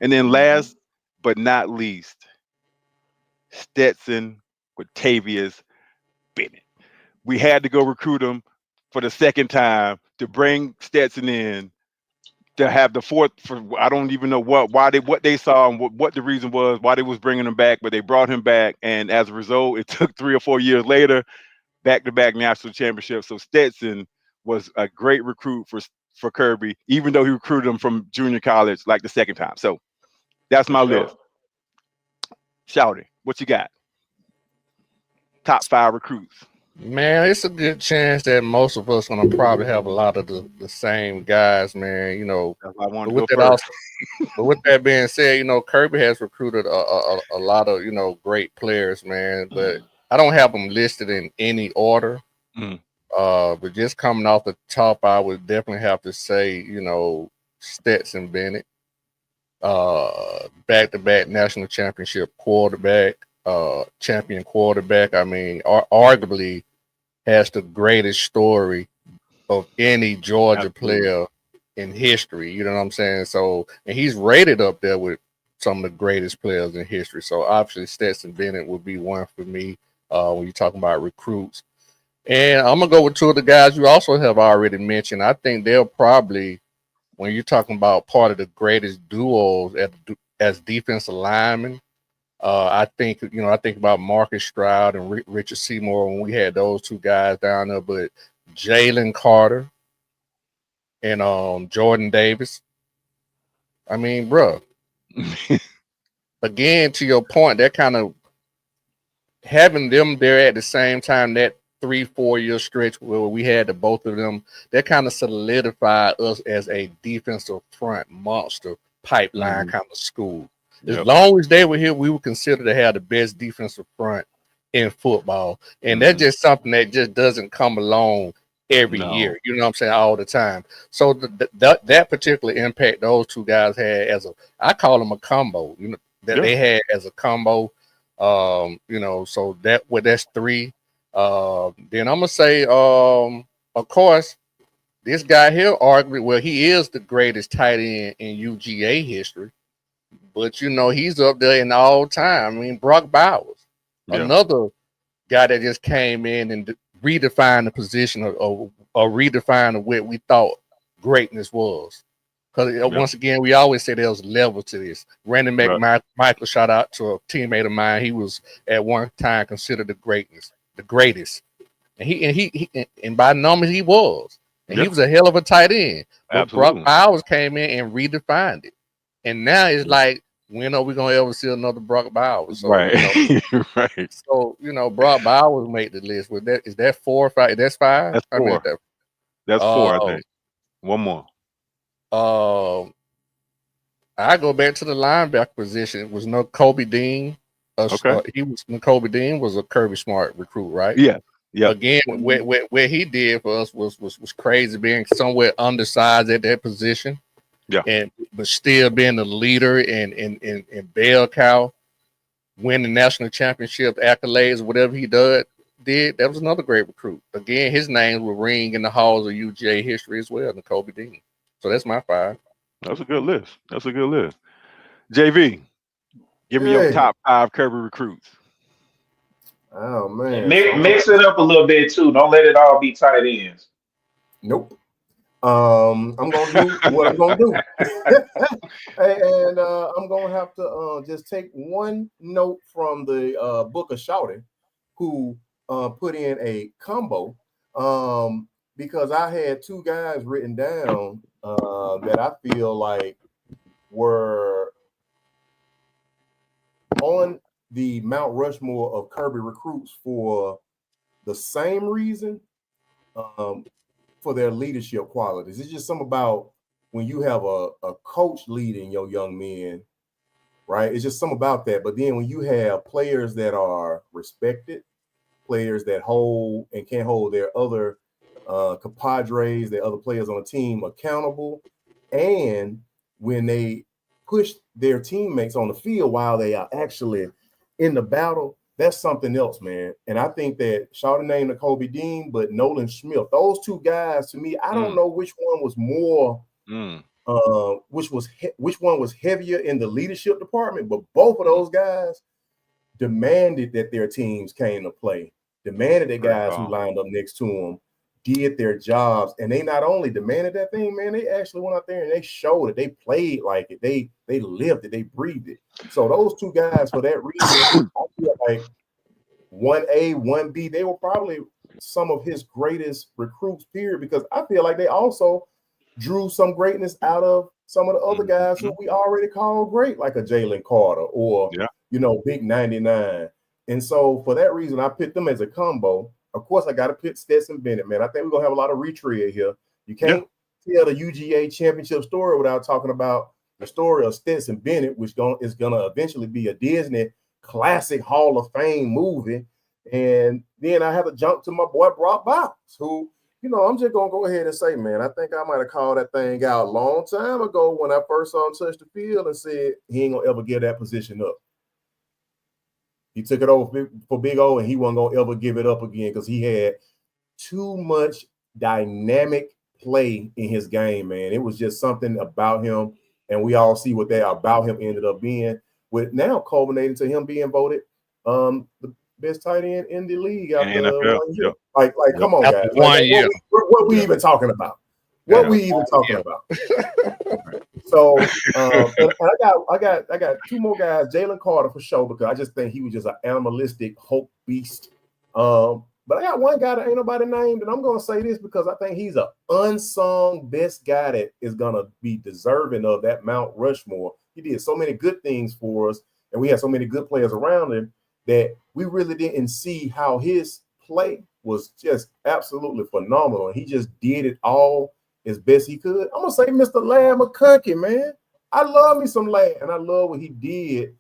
And then last but not least, Stetson Quatavius Bennett. We had to go recruit him for the second time to bring Stetson in to have the fourth. I don't even know what they saw and what the reason was why they was bringing him back, but they brought him back, and as a result, it took 3 or 4 years later, back-to-back national championships. So Stetson was a great recruit for Kirby, even though he recruited him from junior college like the second time. So that's my list. Shouty, what you got? Top 5 recruits. Man, it's a good chance that most of us gonna probably have a lot of the same guys, man. You know, but with that being said, you know, Kirby has recruited a lot of, you know, great players, man. But I don't have them listed in any order. But just coming off the top, I would definitely have to say, you know, Stetson Bennett, back-to-back national championship quarterback. Champion quarterback. I mean, arguably has the greatest story of any Georgia player in history. You know what I'm saying? So, and he's rated up there with some of the greatest players in history. So, obviously, Stetson Bennett would be one for me when you're talking about recruits. And I'm gonna go with 2 of the guys you also have already mentioned. I think they'll probably, when you're talking about part of the greatest duos as defensive linemen. I think about Marcus Stroud and Richard Seymour when we had those 2 guys down there, but Jalen Carter and Jordan Davis. I mean, bro, again, to your point, that kind of having them there at the same time, that 3-4 year stretch where we had the both of them, that kind of solidified us as a defensive front monster pipeline kind of school. As long as they were here, we were considered to have the best defensive front in football. And that's just something that just doesn't come along every year. You know what I'm saying? All the time. So that particular impact those two guys had I call them a combo, you know, that they had as a combo. You know, so that's 3. Then I'm gonna say, of course, this guy here argued, well, he is the greatest tight end in UGA history, but you know, he's up there in all time. I mean, Brock Bowers, another guy that just came in and redefined the position or redefined what we thought greatness was. Because once again, we always say there was a level to this. Randy McMichael, shout out to a teammate of mine. He was at one time considered the greatest. And by numbers he was. And he was a hell of a tight end. But Brock Bowers came in and redefined it. And now it's like, when are we gonna ever see another Brock Bowers? So, you know, So, you know, Brock Bowers made the list. Is that 4 or 5? That's 5? That's 4. That's 4, I think. One more. I go back to the linebacker position. It was no Kobe Dean. Kobe Dean was a Kirby Smart recruit, right? Yeah. Again, what he did for us was crazy, being somewhat undersized at that position. But still being the leader in bell cow, winning national championship accolades, whatever he did. That was another great recruit. Again, his name will ring in the halls of UGA history as well, and Kobe Dean. So that's my 5. That's a good list. JV, give me your top 5 Kirby recruits. Oh man, mix it up a little bit too. Don't let it all be tight ends. Nope. I'm gonna do what I'm gonna do, and I'm gonna have to just take one note from the book of Shouting, who put in a combo, because I had 2 guys written down that I feel like were on the Mount Rushmore of Kirby recruits for the same reason. For their leadership qualities. It's just something about when you have a coach leading your young men, right? It's just something about that. But then when you have players that are respected, players that hold and can hold their other compadres, their other players on the team accountable, and when they push their teammates on the field while they are actually in the battle, that's something else, man. And I think that Shawty named Kobe Dean, but Nolan Smith, those 2 guys, to me, I don't know which one was more, which one was heavier in the leadership department, but both of those guys demanded that their teams came to play, demanded that guys who lined up next to them did their jobs. And they not only demanded that thing, man, they actually went out there and they showed it. They played like it. They lived it. They breathed it. So those 2 guys, for that reason, I feel like 1A, 1B, they were probably some of his greatest recruits, period, because I feel like they also drew some greatness out of some of the other guys who we already call great, like a Jalen Carter or, you know, Big 99. And so for that reason, I picked them as a combo. Of course, I got to pick Stetson Bennett, man. I think we're going to have a lot of retread here. You can't tell the UGA championship story without talking about the story of Stetson Bennett, which is going to eventually be a Disney classic Hall of Fame movie. And then I have to jump to my boy Brock Bowers, who, you know, I'm just going to go ahead and say, man, I think I might have called that thing out a long time ago when I first saw him touch the field and said he ain't going to ever give that position up. He took it over for Big O, and he wasn't going to ever give it up again because he had too much dynamic play in his game, man. It was just something about him, and we all see what that about him ended up being, with now culminating to him being voted the best tight end in the league after NFL. 1 year. Like, come on, guys. One year. What we even talking about? What we even talking about? So, and I got 2 more guys. Jalen Carter for sure, because I just think he was just an animalistic hope beast. But I got one guy that ain't nobody named, and I'm gonna say this because I think he's an unsung best guy that is gonna be deserving of that Mount Rushmore. He did so many good things for us, and we had so many good players around him that we really didn't see how his play was just absolutely phenomenal. And he just did it all as best he could. I'm gonna say Mr. Ladd McConkey, man. I love me some Ladd, and I love what he did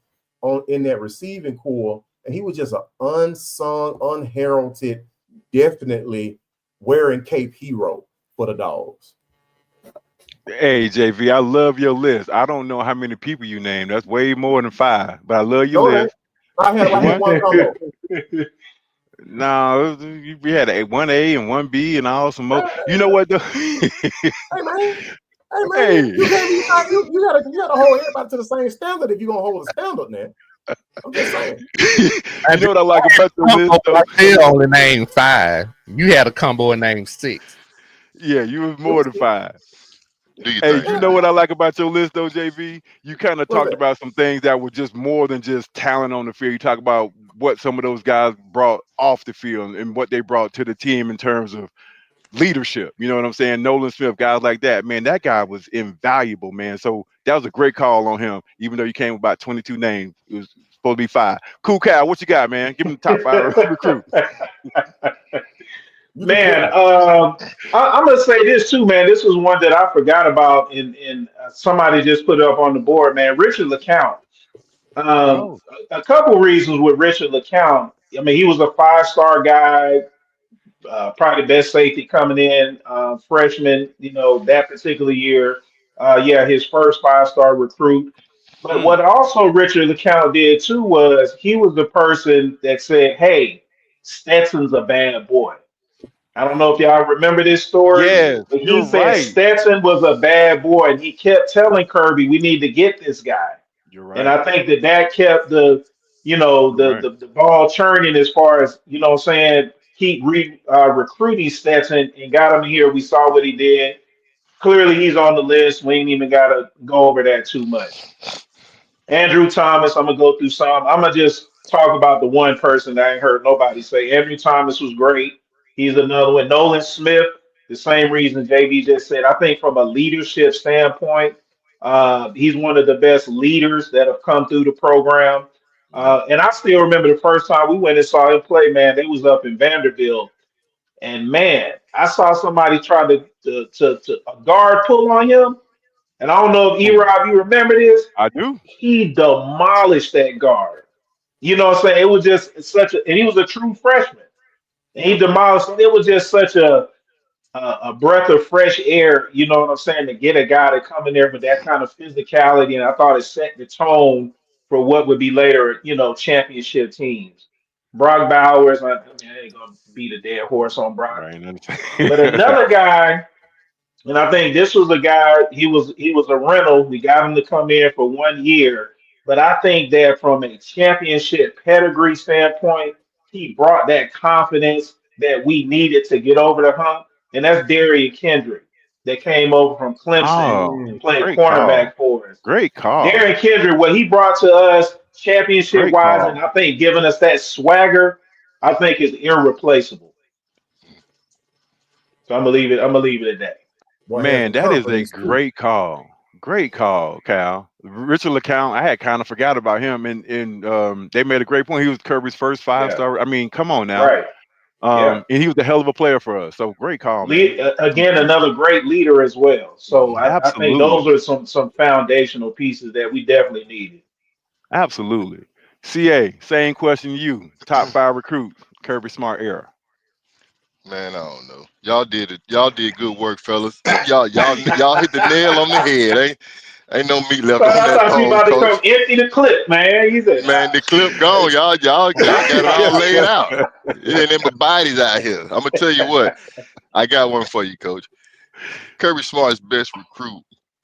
in that receiving core. And he was just an unsung, unheralded, definitely wearing cape hero for the Dogs. Hey, JV, I love your list. I don't know how many people you named. That's way more than 5, but I love your list. I had one combo. No, we had a 1A and 1B and all some more. You know what, though? Hey, man. Hey. You gotta hold everybody to the same standard if you're gonna hold a standard now. I'm just saying. You know what I like about the list, though? I still only named 5. You had a combo and named 6. Yeah, you was more than 5. Hey, you know what I like about your list, though, JV? You kind of talked that? about some things that were just more than just talent on the field. You talk about what some of those guys brought off the field and what they brought to the team in terms of leadership. You know what I'm saying? Nolan Smith, guys like that. Man, that guy was invaluable, man. So that was a great call on him, even though you came with about 22 names. It was supposed to be 5. Cool, Cal, what you got, man? Give him the top 5 recruits. Man, I'm gonna say this too, man. This was one that I forgot about, and somebody just put it up on the board, man. Richard LeCount. A couple reasons with Richard LeCount. I mean, he was a 5-star guy, probably the best safety coming in, freshman. You know, that particular year. His first 5-star recruit. But what also Richard LeCount did too was he was the person that said, "Hey, Stetson's a bad boy." I don't know if y'all remember this story, Yes, but he you're said right. Stetson was a bad boy, and he kept telling Kirby, "We need to get this guy." You're right. And I think that kept the, the ball churning as far as, what I'm saying, keep recruiting Stetson and got him here. We saw what he did. Clearly, he's on the list. We ain't even got to go over that too much. Andrew Thomas, I'm gonna go through some. I'm gonna just talk about the one person that I ain't heard nobody say. Andrew Thomas was great. He's another one. Nolan Smith, the same reason JB just said. I think from a leadership standpoint, he's one of the best leaders that have come through the program. And I still remember the first time we went and saw him play. Man, they was up in Vanderbilt, and man, I saw somebody try to a guard pull on him. And I don't know if E-Rob, you remember this? I do. He demolished that guard. You know what I'm saying? It was just and he was a true freshman. And he demolished it. It was just such a breath of fresh air, you know what I'm saying, to get a guy to come in there with that kind of physicality. And I thought it set the tone for what would be later, championship teams. Brock Bowers, I ain't gonna beat a dead horse on Brock. Right. But another guy, and I think this was a guy, he was a rental. We got him to come in for 1 year. But I think that from a championship pedigree standpoint, he brought that confidence that we needed to get over the hump. And that's Darian Kendrick that came over from Clemson and played great cornerback call. for us. Great call. Darian Kendrick, what he brought to us championship wise, and I think giving us that swagger, I think is irreplaceable. So I'm gonna leave it at that. Man, that is a great call. Great call, Cal. Richard LeCount, I had kind of forgot about him, and they made a great point. He was Kirby's first 5-star. I mean, come on now. Right. And he was a hell of a player for us. So great call, man. Again, another great leader as well. So I think those are some foundational pieces that we definitely needed. Absolutely. CA, same question to you. Top 5 recruits, Kirby Smart era. Man, I don't know. Y'all did it. Y'all did good work, fellas. y'all hit the nail on the head. Ain't no meat left on that I thought you bone, about to coach. come empty the clip, man. Man, the clip gone. Y'all got it all laid out. It ain't them bodies out here. I'm gonna tell you what. I got one for you, coach. Kirby Smart's best recruit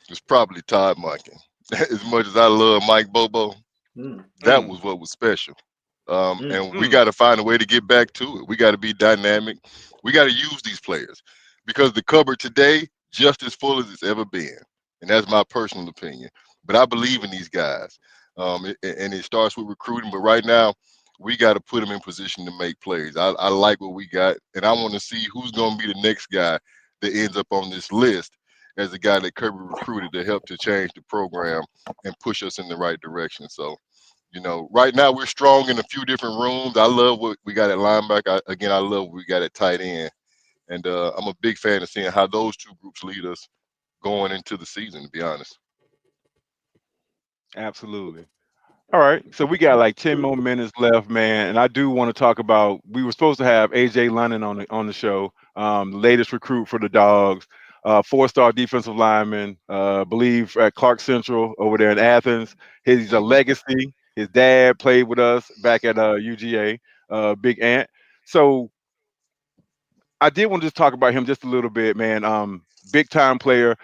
was probably Todd Monken. As much as I love Mike Bobo, that was what was special. And we got to find a way to get back to it. We got to be dynamic. We got to use these players because the cupboard today just as full as it's ever been. And that's my personal opinion. But I believe in these guys. And it starts with recruiting. But right now, we got to put them in position to make plays. I like what we got. And I want to see who's going to be the next guy that ends up on this list as the guy that Kirby recruited to help to change the program and push us in the right direction. So, right now we're strong in a few different rooms. I love what we got at linebacker. I love what we got at tight end. And I'm a big fan of seeing how those two groups lead us going into the season, to be honest. Absolutely. All right, so we got like 10 more minutes left, man, and I do want to talk about. We were supposed to have AJ London on the show, latest recruit for the Dogs, 4-star defensive lineman, believe at Clark Central over there in Athens. He's a legacy. His dad played with us back at UGA, Big Ant. So I did want to just talk about him just a little bit, man. Big time player.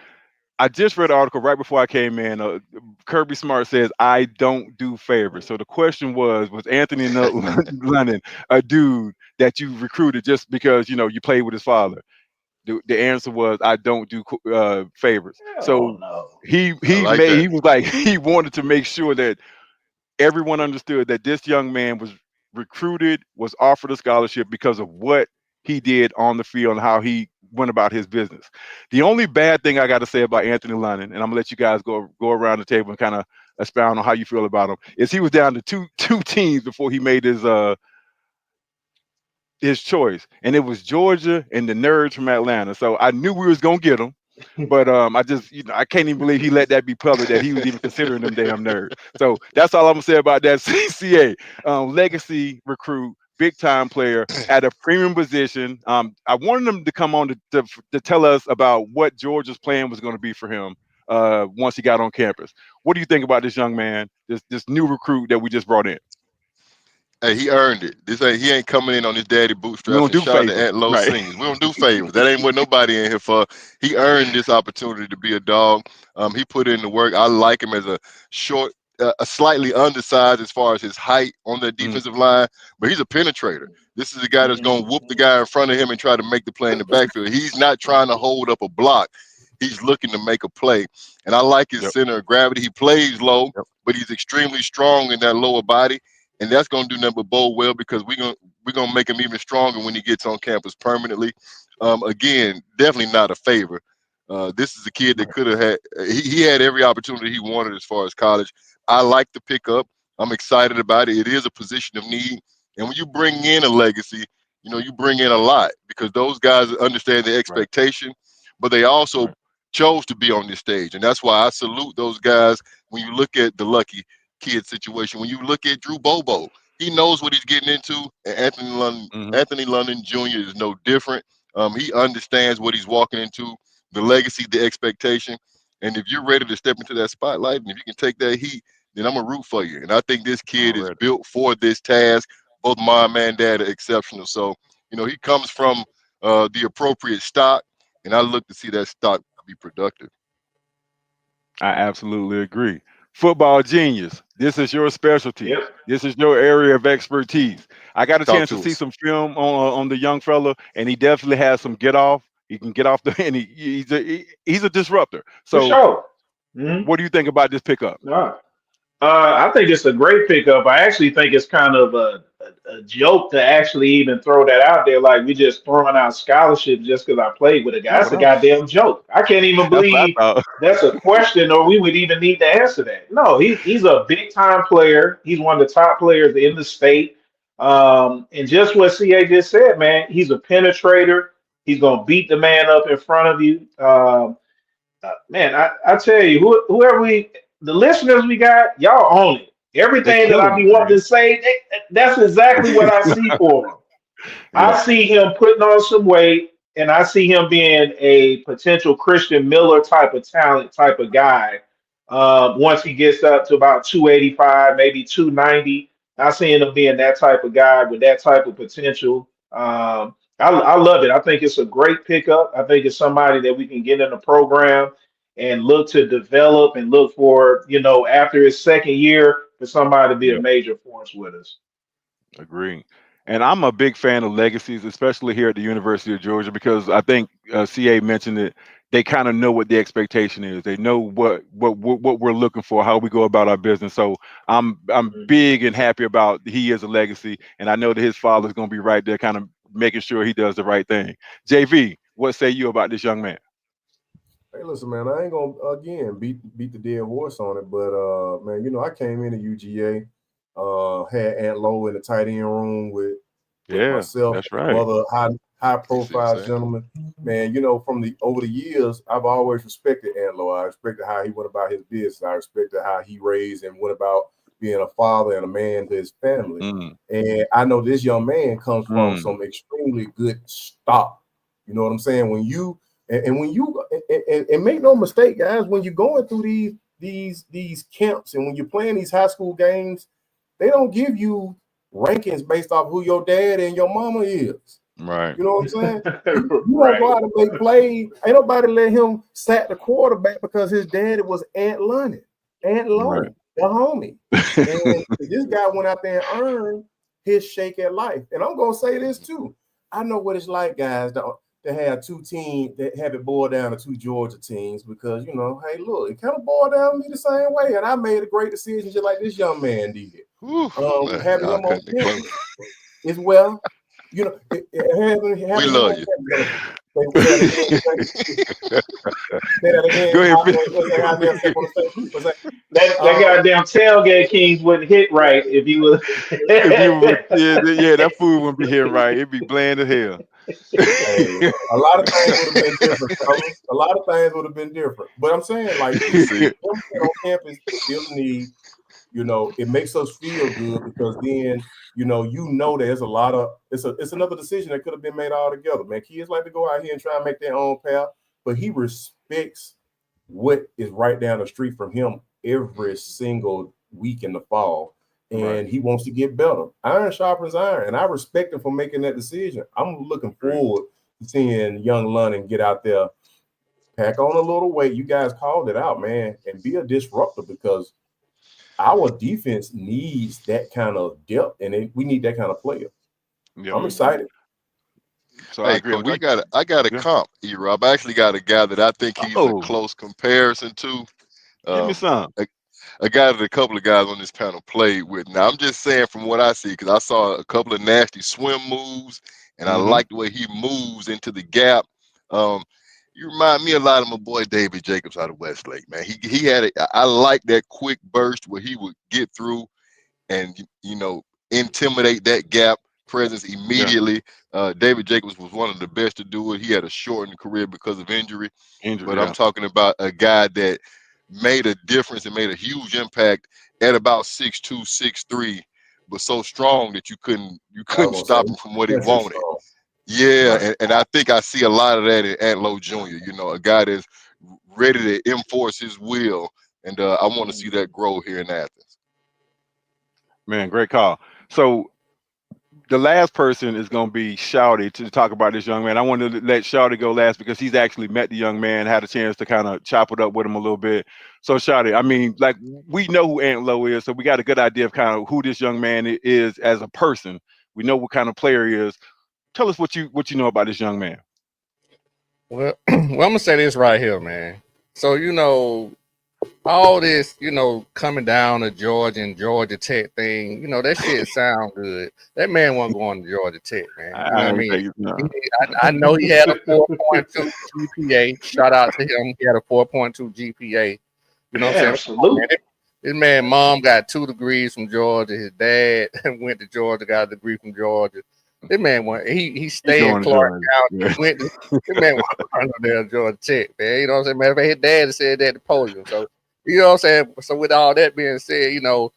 I just read an article right before I came in. Kirby Smart says, I don't do favors. So the question was Anthony London a dude that you recruited just because, you played with his father? The answer was, I don't do favors. Oh So no. I like that. he was like, he wanted to make sure that everyone understood that this young man was recruited, was offered a scholarship because of what he did on the field and how he went about his business. The only bad thing I got to say about Anthony London, and I'm gonna let you guys go around the table and kind of expound on how you feel about him, is he was down to two teams before he made his choice, and it was Georgia and the nerds from Atlanta. So I knew we was gonna get him. But I just, I can't even believe he let that be public that he was even considering them damn nerds. So that's all I'm gonna say about that. CCA legacy recruit, big time player at a premium position. I wanted him to come on to tell us about what Georgia's plan was going to be for him once he got on campus. What do you think about this young man, this new recruit that we just brought in? Hey, he earned it. He ain't coming in on his daddy We bootstraps. don't And do shout out to favors, Aunt Low right? Singers. We don't do favors. That ain't what nobody in here for. He earned this opportunity to be a dog. He put in the work. I like him as a short, a slightly undersized as far as his height on the Mm, defensive line, but he's a penetrator. This is a guy that's going to whoop the guy in front of him and try to make the play in the backfield. He's not trying to hold up a block. He's looking to make a play. And I like his yep, center of gravity. He plays low, yep, but he's extremely strong in that lower body. And that's going to do nothing but bode well because we're gonna make him even stronger when he gets on campus permanently. Again, definitely not a favor. This is a kid that could have had. He had every opportunity he wanted as far as college. I like the pickup. I'm excited about it. It is a position of need, and when you bring in a legacy, you bring in a lot because those guys understand the right, expectation, but they also right, chose to be on this stage, and that's why I salute those guys. When you look at the lucky kid situation, when you look at Drew Bobo, he knows what he's getting into. And hmm Anthony London Jr. is no different. He understands what he's walking into, the legacy, the expectation. And if you're ready to step into that spotlight, and if you can take that heat, then I'm gonna root for you. And I think this kid is already. built for this task. Both mom and dad are exceptional. So, he comes from the appropriate stock, and I look to see that stock be productive. I absolutely agree. Football genius. This is your specialty. Yep. This is your area of expertise. I got a Talk chance to to see us. some film on the young fella, and he definitely has some get off. He can get off the and he's a disruptor. For So, sure. Mm-hmm. what do you think about this pickup? No. I think it's a great pickup. I actually think it's kind of a joke to actually even throw that out there. Like we just throwing out scholarships just because I played with a guy. That's That's what a I. goddamn joke. I can't even That's what believe I thought. that's a question or we would even need to answer that. No, he's a big time player. He's one of the top players in the state. And just what CA just said, man, he's a penetrator. He's gonna beat the man up in front of you. Man, I tell you, whoever the listeners we got, y'all own it. They Everything that I killing be it, wanting man. to say, that's exactly what I see for him. Yeah, I see him putting on some weight, and I see him being a potential Christian Miller type of talent, type of guy. Once he gets up to about 285, maybe 290, I see him being that type of guy with that type of potential. I love it. I think it's a great pickup. I think it's somebody that we can get in the program and look to develop and look for, after his second year, for somebody to be a yeah. major force with us. Agreeing. And I'm a big fan of legacies, especially here at the University of Georgia, because I think CA mentioned it. They kind of know what the expectation is. They know what we're looking for, how we go about our business. So I'm big and happy about he is a legacy, and I know that his father's going to be right there, kind of making sure he does the right thing. JV, what say you about this young man? Hey, listen, man, I ain't gonna again beat the dead horse on it, but man, I came into UGA, had Aunt Low in the tight end room with Yeah, myself, that's my right. mother high-profile gentleman. Man, you know, over the years, I've always respected Angelo. I respected how he went about his business. I respected how he raised and went about being a father and a man to his family. And I know this young man comes from some extremely good stock. You know what I'm saying? When you and make no mistake, guys, when you're going through these camps and when you're playing these high school games, they don't give you rankings based off who your dad and your mama is. Right. You know what I'm saying? You don't go out and make plays. Ain't nobody let him sack the quarterback because his daddy was Aunt Lonnie, Aunt Lonnie, the homie. And this guy went out there and earned his shake at life. And I'm gonna say this too. I know what it's like, guys, to have two teams that have it boiled down to two Georgia teams because, you know, hey, look, it kind of boiled down to me the same way. And I made a great decision just like this young man did. Having him on campus is well, you know, having we love you. Go ahead. That goddamn tailgate Kings wouldn't hit right if you was. yeah, that food wouldn't be hitting right. It'd be bland as hell. Hey, a lot of things would have been different, fellas. A lot of things would have been different. But I'm saying, like, on campus still need, you know, it makes us feel good because then, you know there's a lot of it's another decision that could have been made all together. Man, kids like to go out here and try and make their own path, but he respects what is right down the street from him every single week in the fall. And he wants to get better. Iron sharpens iron, and I respect him for making that decision. I'm looking forward to seeing young London get out there, pack on a little weight. You guys called it out, man, and be a disruptor because our defense needs that kind of depth, and we need that kind of player. Yeah. I'm excited. So hey, Coach, I got a comp, E-Rob. I actually got a guy that I think he's a close comparison to. Give me some. A guy that a couple of guys on this panel played with. Now, I'm just saying from what I see, because I saw a couple of nasty swim moves, and I like the way he moves into the gap. You remind me a lot of my boy David Jacobs out of Westlake, man. He had I like that quick burst where he would get through and, you know, intimidate that gap presence immediately. David Jacobs was one of the best to do it. He had a shortened career because of injury. But I'm talking about a guy that made a difference and made a huge impact at about 6'2", 6'3", but so strong that you couldn't stop him from what he wanted. Yeah, and I think I see a lot of that in Antlo Jr., you know, a guy that's ready to enforce his will, and I want to see that grow here in Athens. Man, great call. So the last person is going to be Shouty to talk about this young man. I wanted to let Shouty go last because he's actually met the young man, had a chance to kind of chop it up with him a little bit. So Shouty, I mean, like, we know who Antlo is, so we got a good idea of kind of who this young man is as a person. We know what kind of player he is. Tell us what you know about this young man. Well, I'm gonna say this right here, man. So, you know, all this, you know, coming down to Georgia and Georgia Tech thing, you know, that shit sound good. That man wasn't going to Georgia Tech, man. You know what I mean? I know he had a 4.2 GPA. Shout out to him. He had a 4.2 GPA. You know what I'm saying? Absolutely. This man, mom got 2 degrees from Georgia. His dad went to Georgia, got a degree from Georgia. This man went. He stayed in Clark County. Went. This man went there to Georgia Tech, man. You know what I'm saying? Matter of fact, his dad said that at the podium. So, you know what I'm saying? So, with all that being said, you know,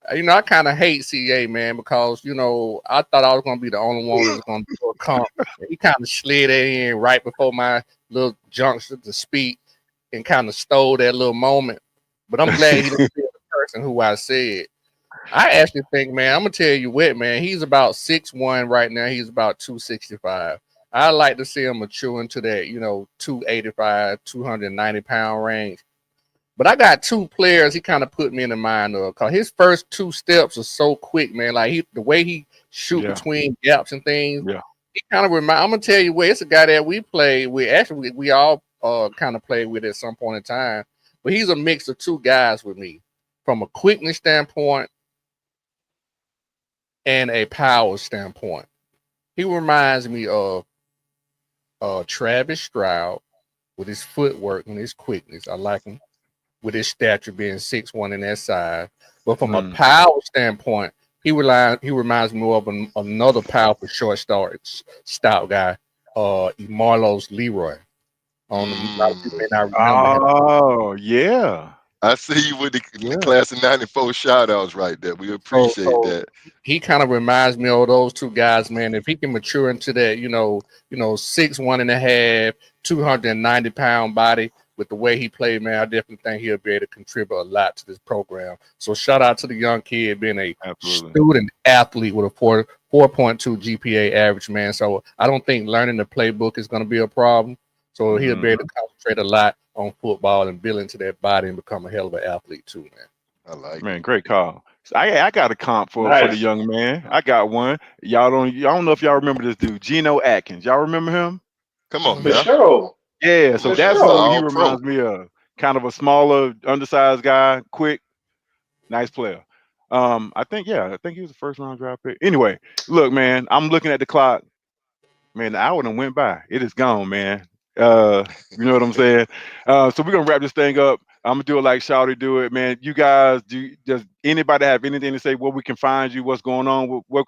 I kind of hate CA, man, because, you know, I thought I was going to be the only one that was going to do a comp. He kind of slid in right before my little junction to speak and kind of stole that little moment. But I'm glad he didn't see the person who I said. I actually think, man, I'm going to tell you what, man, he's about 6'1" right now. He's about 265. I like to see him mature into that, you know, 285, 290-pound range. But I got 2 players he kind of put me in the mind of, because his first 2 steps are so quick, man. Like, the way he shoot between gaps and things, he kind of I'm going to tell you what, it's a guy that we played with. Actually, we all kind of played with at some point in time. But he's a mix of 2 guys with me. From a quickness standpoint, and a power standpoint. He reminds me of Travis Stroud with his footwork and his quickness. I like him with his stature being 6'1" in that side. But from a power standpoint, he reminds me more of another powerful short stout guy Marlos Leroy. A lot of people may not remember him. Oh, yeah. I see you with the class of '94 shout outs right there. We appreciate that. He kind of reminds me of those two guys, man. If he can mature into that, 6'1.5", 290-pound body with the way he played, man, I definitely think he'll be able to contribute a lot to this program. So shout out to the young kid being a student athlete with a 4.2 GPA average, man. So I don't think learning the playbook is going to be a problem. So he'll be able to concentrate a lot on football and build into that body and become a hell of an athlete too, man. I like Man, great call. So I got a comp for the young man. I got one. Y'all don't know if y'all remember this dude, Geno Atkins. Y'all remember him? Come on, For man. sure. Yeah, so For that's sure. who he All pro. reminds me of. Kind of a smaller, undersized guy, quick, nice player. I think he was a first round draft pick. Anyway, look, man, I'm looking at the clock. Man, the hour done went by. It is gone, man. You know what I'm saying? So we're gonna wrap this thing up. I'm gonna do it like Shawty do it, man. You guys, does anybody have anything to say? Where we can find you? What's going on? What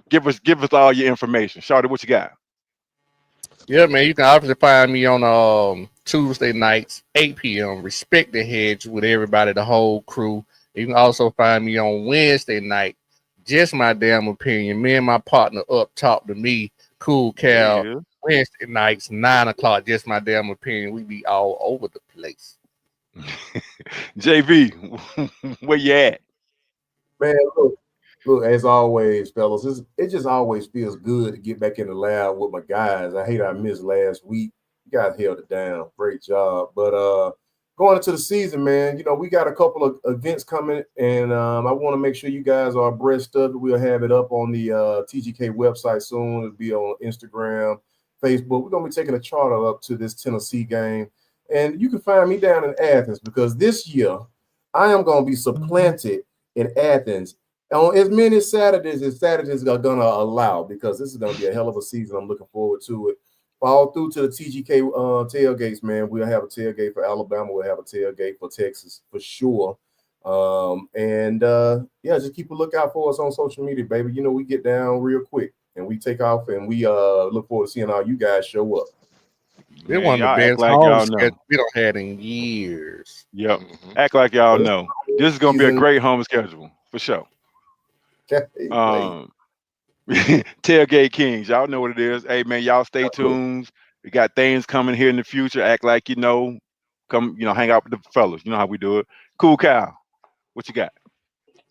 give us all your information. Shawty, what you got? Yeah, man, you can obviously find me on Tuesday nights, 8 p.m. Respect the Hedge with everybody, the whole crew. You can also find me on Wednesday night, Just My Damn Opinion. Me and my partner up top to me, Cool Cal. Yeah. Wednesday nights, 9 o'clock, Just My Damn Opinion. We be all over the place. JV, where you at? Man, look, as always, fellas, it just always feels good to get back in the lab with my guys. I hate I missed last week. You guys held it down. Great job. But going into the season, man, we got a couple of events coming, and I want to make sure you guys are abreast of it. We'll have it up on the TGK website soon. It'll be on Instagram, Facebook. We're going to be taking a charter up to this Tennessee game. And you can find me down in Athens because this year I am going to be supplanted in Athens on as many Saturdays as Saturdays are going to allow, because this is going to be a hell of a season. I'm looking forward to it. Follow through to the TGK tailgates, man. We'll have a tailgate for Alabama. We'll have a tailgate for Texas for sure. Just keep a lookout for us on social media, baby. We get down real quick and we take off, and we look forward to seeing all you guys show up. They're one of the best home schedules we don't had in years. Yep. Act like y'all know. This is gonna be a great home schedule for sure. Tailgate Kings, y'all know what it is. Hey man, y'all stay tuned. We got things coming here in the future. Act like you know. Come, hang out with the fellas. You know how we do it. Cool Cal, what you got?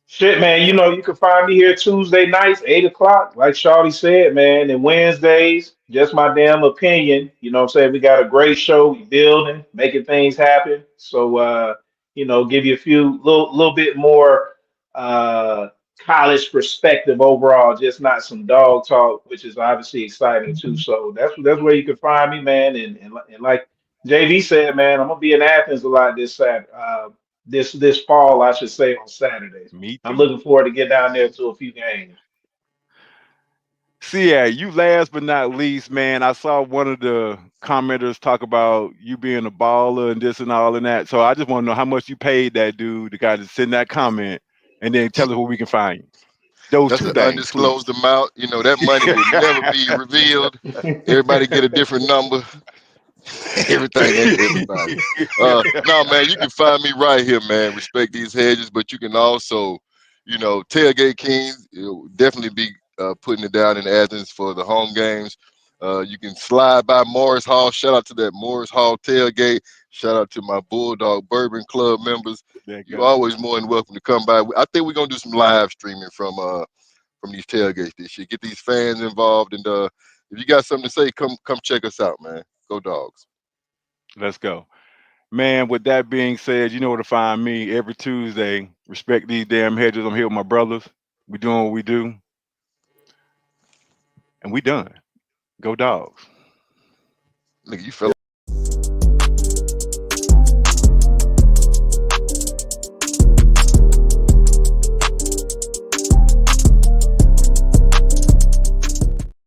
Shit, man, you can find me here Tuesday nights, 8 o'clock, like Shawty said, man. And Wednesdays, Just My Damn Opinion. You know what I'm saying? We got a great show. We building, making things happen. So, give you a few little bit more college perspective overall, just not some dog talk, which is obviously exciting too. So that's where you can find me, man. And like JV said, man, I'm gonna be in Athens a lot this Saturday. This fall, I should say, on Saturdays. Me too. I'm looking forward to get down there to a few games. See, yeah, you last but not least, man. I saw one of the commenters talk about you being a baller and this and all and that. So I just want to know how much you paid that dude, the guy to send that comment, and then tell us where we can find you. Those That's two an things, undisclosed please. amount. That money will never be revealed. Everybody get a different number. Everything ain't for everybody. No, man, you can find me right here, man. Respect these hedges, but you can also, Tailgate Kings, definitely be putting it down in Athens for the home games. You can slide by Morris Hall. Shout out to that Morris Hall tailgate. Shout out to my Bulldog Bourbon Club members. You're always more than welcome to come by. I think we're gonna do some live streaming from these tailgates this year. Get these fans involved, and if you got something to say, come check us out, man. Go Dogs. Let's go. Man, with that being said, you know where to find me every Tuesday. Respect these damn hedges. I'm here with my brothers. We doing what we do. And we done. Go Dogs. Look, you fell